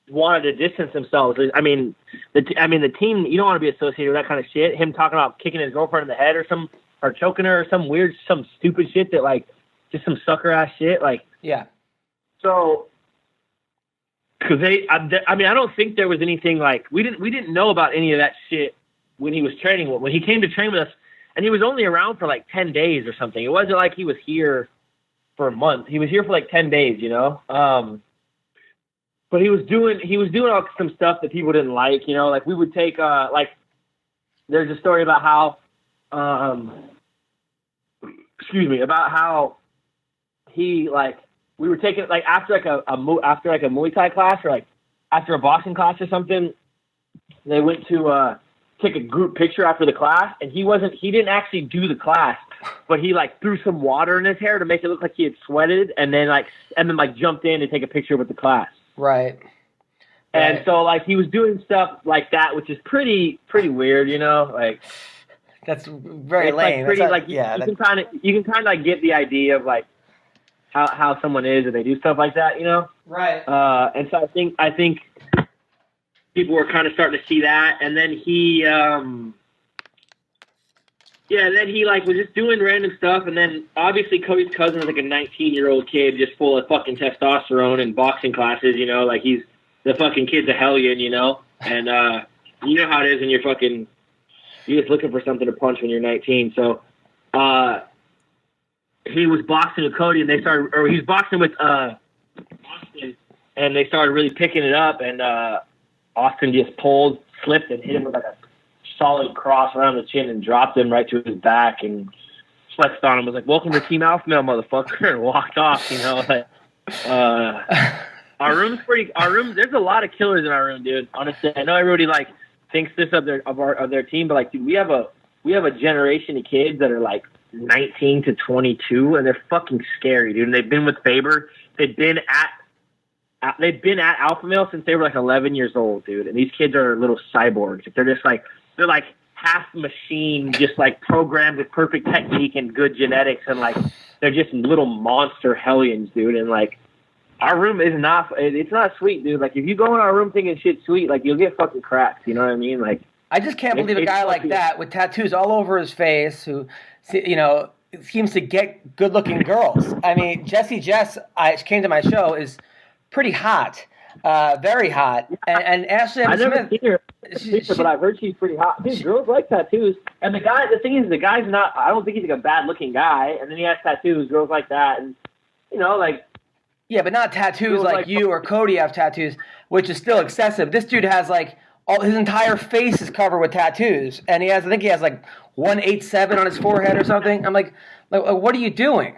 wanted to distance themselves. I mean, the team, you don't want to be associated with that kind of shit. Him talking about kicking his girlfriend in the head or choking her or some stupid shit that like just some sucker ass shit. Like, yeah. So, because I don't think there was anything like we didn't know about any of that shit when he was training. When he came to train with us, and he was only around for like 10 days or something. It wasn't like he was here for a month. He was here for like 10 days, you know. But he was doing all some stuff that people didn't like, you know. Like we would take like there's a story about how about how he like we were taking like after a Muay Thai class or like after a boxing class or something. They went to take a group picture after the class, and he didn't actually do the class, but he like threw some water in his hair to make it look like he had sweated, and then jumped in to take a picture with the class. Right. And so like he was doing stuff like that, which is pretty weird, you know, like that's very lame. Like you can kind of like get the idea of like how someone is and they do stuff like that, you know. Right. And so I think people were kind of starting to see that, and then he like was just doing random stuff, and then obviously Cody's cousin was like a 19-year-old kid just full of fucking testosterone and boxing classes, you know, like he's the fucking kid's a hellion, you know, and you know how it is when you're just looking for something to punch when you're 19. So he was boxing with Cody, and he was boxing with Austin, and they started really picking it up, and Austin just slipped and hit him with like a solid cross around the chin and dropped him right to his back and flexed on him. Was like, "Welcome to Team Alpha Male, motherfucker," and walked off. You know, like our room. There's a lot of killers in our room, dude. Honestly, I know everybody like thinks this of their team, but like, dude, we have a generation of kids that are like 19 to 22, and they're fucking scary, dude. And they've been with Faber. They've been at Alpha Male since they were like 11 years old, dude. And these kids are little cyborgs. They're like half machine, just like programmed with perfect technique and good genetics, and like they're just little monster hellions, dude. And like our room it's not sweet, dude. Like if you go in our room thinking shit's sweet, like you'll get fucking cracked. You know what I mean? Like I just can't believe a guy like that with tattoos all over his face who, you know, seems to get good-looking girls. I mean, Jessie Jess, she came to my show, is pretty hot, very hot. And Ashley I've Smith, never seen her, but I've heard she's pretty hot. Dude, girls like tattoos. And the thing is, the guy's not, I don't think he's like a bad-looking guy, and then he has tattoos, girls like that, and, you know, like... Yeah, but not tattoos like you or Cody have tattoos, which is still excessive. This dude has, like, his entire face is covered with tattoos, and I think he has, like, 187 on his forehead or something. I'm like, what are you doing?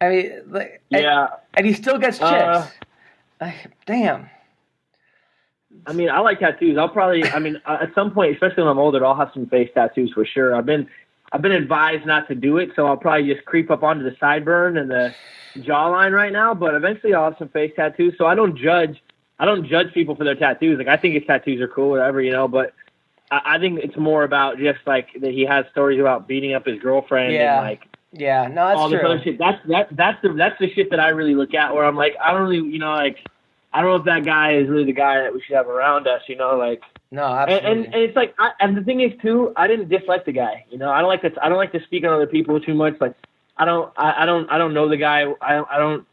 I mean, like, yeah. And he still gets chicks. Damn. I mean, I like tattoos. At some point, especially when I'm older, I'll have some face tattoos for sure. I've been advised not to do it, so I'll probably just creep up onto the sideburn and the jawline right now. But eventually, I'll have some face tattoos. So I don't judge people for their tattoos. Like I think his tattoos are cool, whatever, you know. But I think it's more about just like that he has stories about beating up his girlfriend and like. Yeah, no, that's all true. This other shit. That's the shit that I really look at. Where I'm like, I don't really, you know, like, I don't know if that guy is really the guy that we should have around us, you know, like. No, absolutely. And it's like, and the thing is too, I didn't dislike the guy. You know, I don't like to speak on other people too much. Like, I don't know the guy. I don't.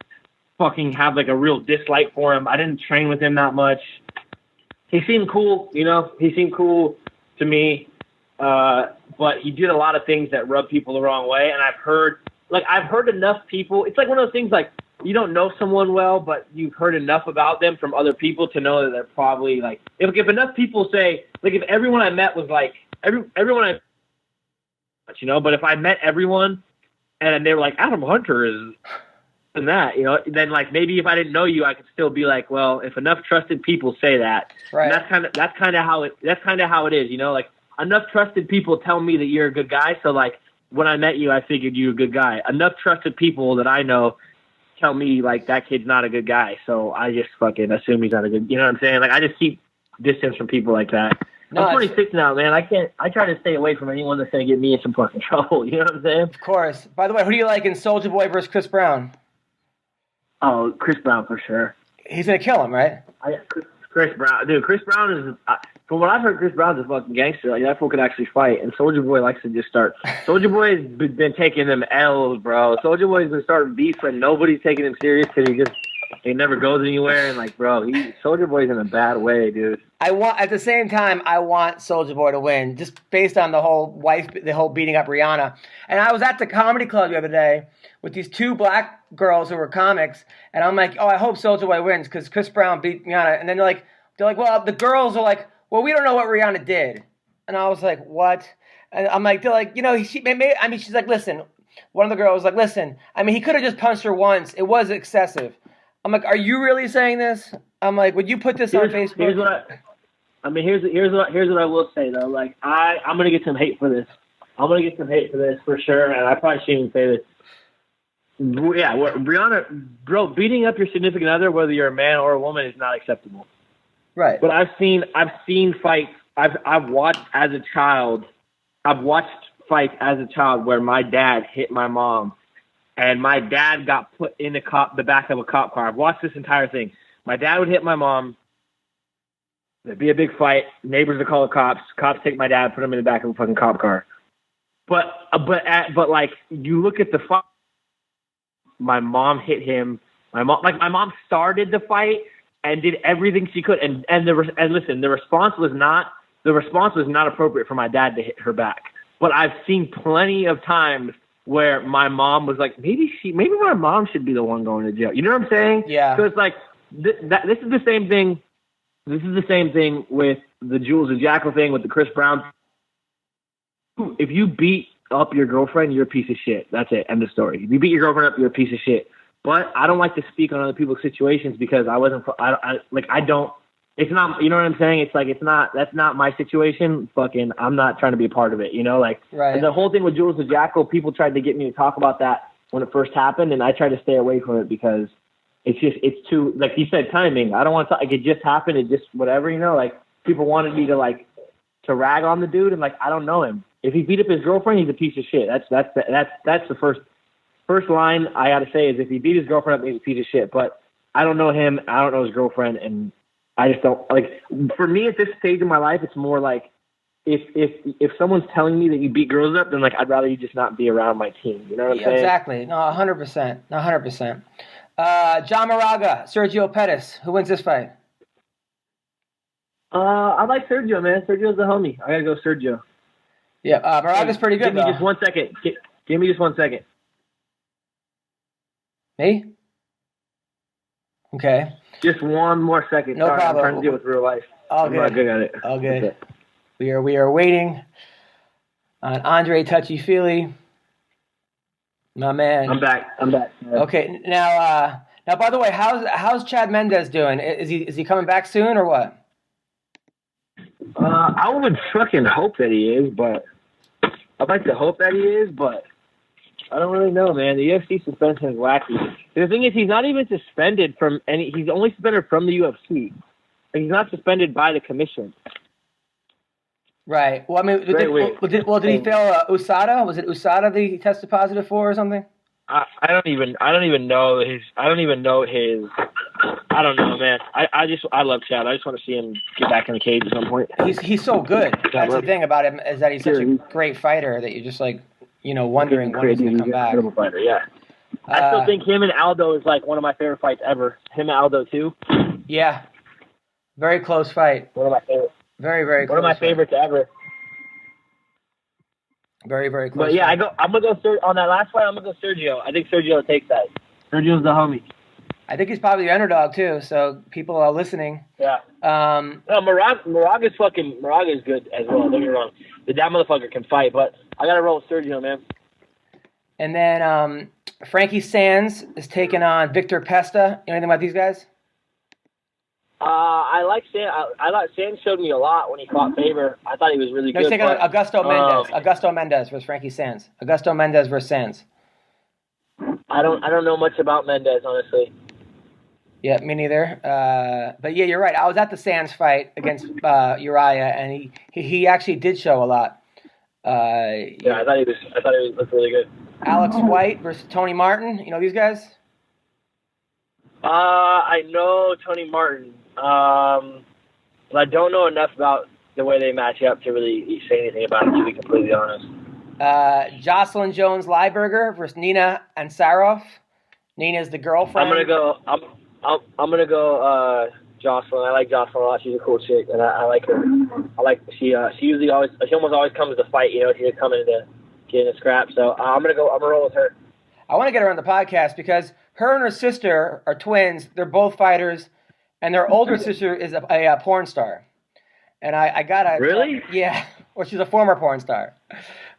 fucking have like a real dislike for him. I didn't train with him that much. He seemed cool, you know. He seemed cool to me, but he did a lot of things that rub people the wrong way. And I've heard enough people. It's like one of those things like you don't know someone well, but you've heard enough about them from other people to know that they're probably like. If enough people say like if everyone I met was like everyone I, you know, but if I met everyone and they were like Adam Hunter is. And that, you know, then like maybe if I didn't know you, I could still be like, well, if enough trusted people say that, right. And that's kind of how it is, you know, like enough trusted people tell me that you're a good guy. So like when I met you, I figured you were a good guy. Enough trusted people that I know tell me like that kid's not a good guy. So I just fucking assume he's not a good, you know what I'm saying? Like I just keep distance from people like that. No, I'm 26 now, man. I try to stay away from anyone that's going to get me in some fucking trouble. You know what I'm saying? Of course. By the way, who do you like in Soulja Boy versus Chris Brown? Oh, Chris Brown for sure. He's gonna kill him, right? Chris Brown, dude. Chris Brown is, from what I've heard, Chris Brown's a fucking gangster. Like that fool could actually fight. And Soulja Boy likes to just start. Soulja Boy has been taking them L's, bro. Soulja Boy's been starting beef, and nobody's taking him serious because he never goes anywhere. And like, bro, Soulja Boy's in a bad way, dude. At the same time, I want Soulja Boy to win, just based on the whole beating up Rihanna. And I was at the comedy club the other day with these two black girls who were comics, and I'm like, oh, I hope Soulja Boy wins because Chris Brown beat Rihanna. And then they're like, well, the girls are like, well, we don't know what Rihanna did. And I was like, what? And I'm like, they're like, you know, she's like, listen. One of the girls was like, listen, I mean, he could have just punched her once. It was excessive. I'm like, are you really saying this? I'm like, would you put this on Facebook? Here's what I will say though. Like I'm gonna get some hate for this. For sure, and I probably shouldn't even say this. Yeah, Rihanna, bro, beating up your significant other, whether you're a man or a woman, is not acceptable. Right. But I've seen fights. I've watched as a child. I've watched fights as a child where my dad hit my mom, and my dad got put in the back of a cop car. I've watched this entire thing. My dad would hit my mom. There'd be a big fight. Neighbors would call the cops. Cops take my dad, put him in the back of a fucking cop car. But like you look at the fight. My mom hit him. My mom started the fight and did everything she could. And listen, the response was not appropriate for my dad to hit her back. But I've seen plenty of times where my mom was like, maybe my mom should be the one going to jail. You know what I'm saying? Yeah. So it's like this is the same thing. This is the same thing with the Jules and Jackal thing, with the Chris Brown. If you beat up your girlfriend, you're a piece of shit. That's it. End of story. If you beat your girlfriend up, you're a piece of shit. But I don't like to speak on other people's situations because I don't. It's not. You know what I'm saying? It's like that's not my situation. Fucking, I'm not trying to be a part of it. You know, like right. And the whole thing with Jules the Jackal, people tried to get me to talk about that when it first happened, and I tried to stay away from it because it's too, like you said, timing. I don't want to. Like it just happened. It just whatever. You know, like people wanted me to rag on the dude, and like I don't know him. If he beat up his girlfriend, he's a piece of shit. That's the first line I got to say is if he beat his girlfriend up, he's a piece of shit. But I don't know him. I don't know his girlfriend, and I just don't like. For me, at this stage of my life, it's more like if someone's telling me that you beat girls up, then like I'd rather you just not be around my team. You know what I'm saying? Exactly. No, 100%. 100%. John Moraga, Sergio Pettis. Who wins this fight? I like Sergio, man. Sergio's the homie. I gotta go Sergio. Yeah, Moraga's pretty good. Give me just 1 second. Give me just 1 second. Me? Okay. Just one more second. No problem. I'm trying to deal with real life. I'm not good at it. All good. We are waiting on Andre Touchy Fili. My man. I'm back. Okay. Now, by the way, how's Chad Mendez doing? Is he coming back soon or what? I would fucking hope that he is, but I'd like to hope that he is, but I don't really know, man. The UFC suspension is wacky. The thing is, he's not even suspended from any. He's only suspended from the UFC. Like, he's not suspended by the commission. Right. Well, I mean, did he fail USADA? Was it USADA that he tested positive for or something? I don't even know his. I don't know, man. I love Chad. I just want to see him get back in the cage at some point. He's so good. That's the thing about him, is that he's such a great fighter that you're just like, wondering when he's going to come back. Fighter, yeah. I still think him and Aldo is like one of my favorite fights ever. Him and Aldo too. Yeah. Very close fight. One of my favorites. Very, very close. One of my favorites ever. Very, very close. But yeah, I'm gonna go on that last fight. I'm gonna go Sergio. I think Sergio takes that. Sergio's the homie. I think he's probably the underdog too. So people are listening. Yeah. Moraga is good as well. Don't get me wrong. That motherfucker can fight, but I gotta roll with Sergio, man. And then Frankie Sands is taking on Victor Pesta. You know anything about these guys? I like Sands. I thought Sands showed me a lot when he fought Faber. I thought he was really good. He's taking on Augusto Mendez. Augusto Mendez versus Frankie Sands. Augusto Mendez versus Sands. I don't know much about Mendez, honestly. Yeah, me neither. But yeah, you're right. I was at the Sands fight against Uriah, and he actually did show a lot. Yeah, I thought he looked really good. Alex White versus Tony Martin. You know these guys? I know Tony Martin, but I don't know enough about the way they match up to really say anything about it, to be completely honest. Jocelyn Jones-Lieberger versus Nina Ansaroff. Nina's the girlfriend. I'm gonna go Jocelyn. I like Jocelyn a lot. She's a cool chick, and I like her. She almost always comes to fight. You know, she's coming to get in a scrap. So I'm gonna roll with her. I want to get her on the podcast because her and her sister are twins. They're both fighters, and their older sister is a porn star. And I gotta really, yeah. Well, she's a former porn star.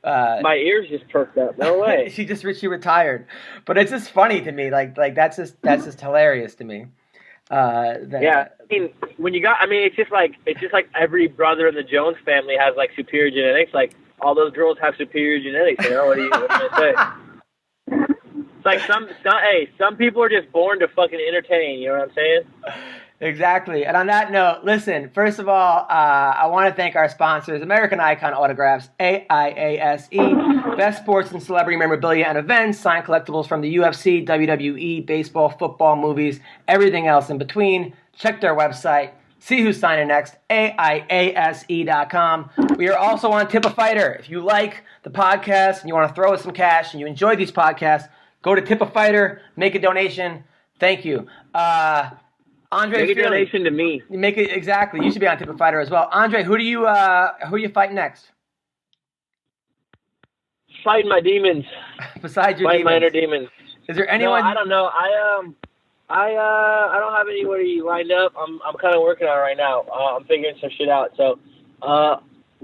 My ears just perked up. No way. she retired, but it's just funny to me. Like that's just hilarious to me. Yeah, I mean, it's just like every brother in the Jones family has like superior genetics. Like all those girls have superior genetics. You know what are you gonna say? It's like some people are just born to fucking entertain. You know what I'm saying? Exactly. And on that note, listen, first of all, I want to thank our sponsors, American Icon Autographs, AIASE, best sports and celebrity memorabilia and events, signed collectibles from the UFC, WWE, baseball, football, movies, everything else in between. Check their website. See who's signing next, AIASE.com. We are also on Tip a Fighter. If you like the podcast and you want to throw us some cash and you enjoy these podcasts, go to Tip a Fighter, make a donation. Thank you. Andre Make a Fili, donation to me. Make it exactly. You should be on Tip a Fighter as well. Andre, who are you fighting next? Fighting my demons. Besides your Fighting demons. my inner demons. Is there anyone? No, I don't know. I don't have anybody lined up. I'm kind of working on it right now. I'm figuring some shit out. So,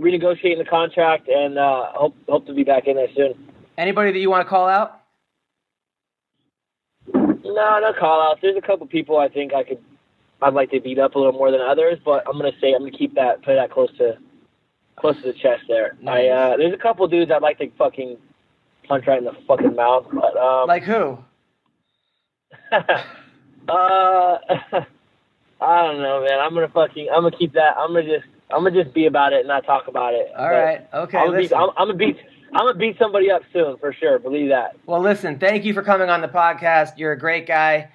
renegotiating the contract and hope to be back in there soon. Anybody that you want to call out? No call outs. There's a couple people I think I'd like to beat up a little more than others, but I'm gonna keep that, play that close to the chest there. Nice. There's a couple dudes I'd like to fucking punch right in the fucking mouth, but Like who? I don't know, man. I'm gonna keep that. I'm gonna just be about it and not talk about it. All right. Okay. I'm gonna beat somebody up soon for sure. Believe that. Well, listen. Thank you for coming on the podcast. You're a great guy.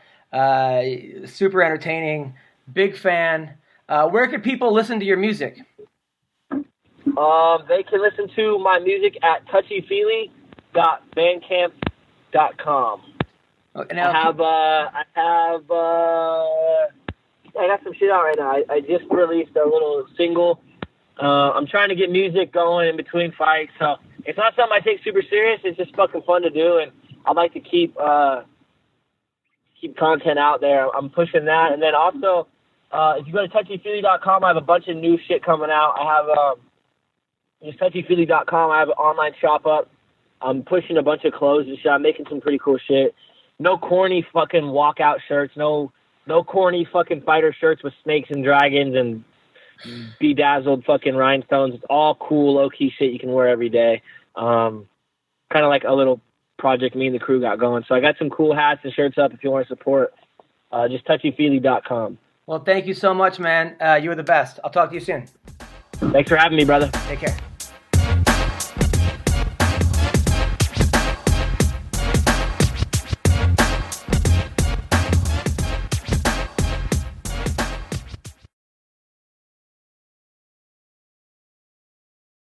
Super entertaining. Big fan. Where can people listen to your music? They can listen to my music at touchyfeely.bandcamp.com. Okay, I got some shit out right now. I just released a little single. I'm trying to get music going in between fights, so it's not something I take super serious. It's just fucking fun to do, and I'd like to keep content out there. I'm pushing that, and then also, if you go to touchyfeely.com, I have a bunch of new shit coming out. I have just touchyfeely.com. I have an online shop up. I'm pushing a bunch of clothes and shit. I'm making some pretty cool shit. No corny fucking walkout shirts. No corny fucking fighter shirts with snakes and dragons and bedazzled fucking rhinestones. It's all cool, low-key shit you can wear every day. Kind of like a little project me and the crew got going. So I got some cool hats and shirts up if you want to support. Just touchyfeely.com. Well, thank you so much, man. You were the best. I'll talk to you soon. Thanks for having me, brother. Take care.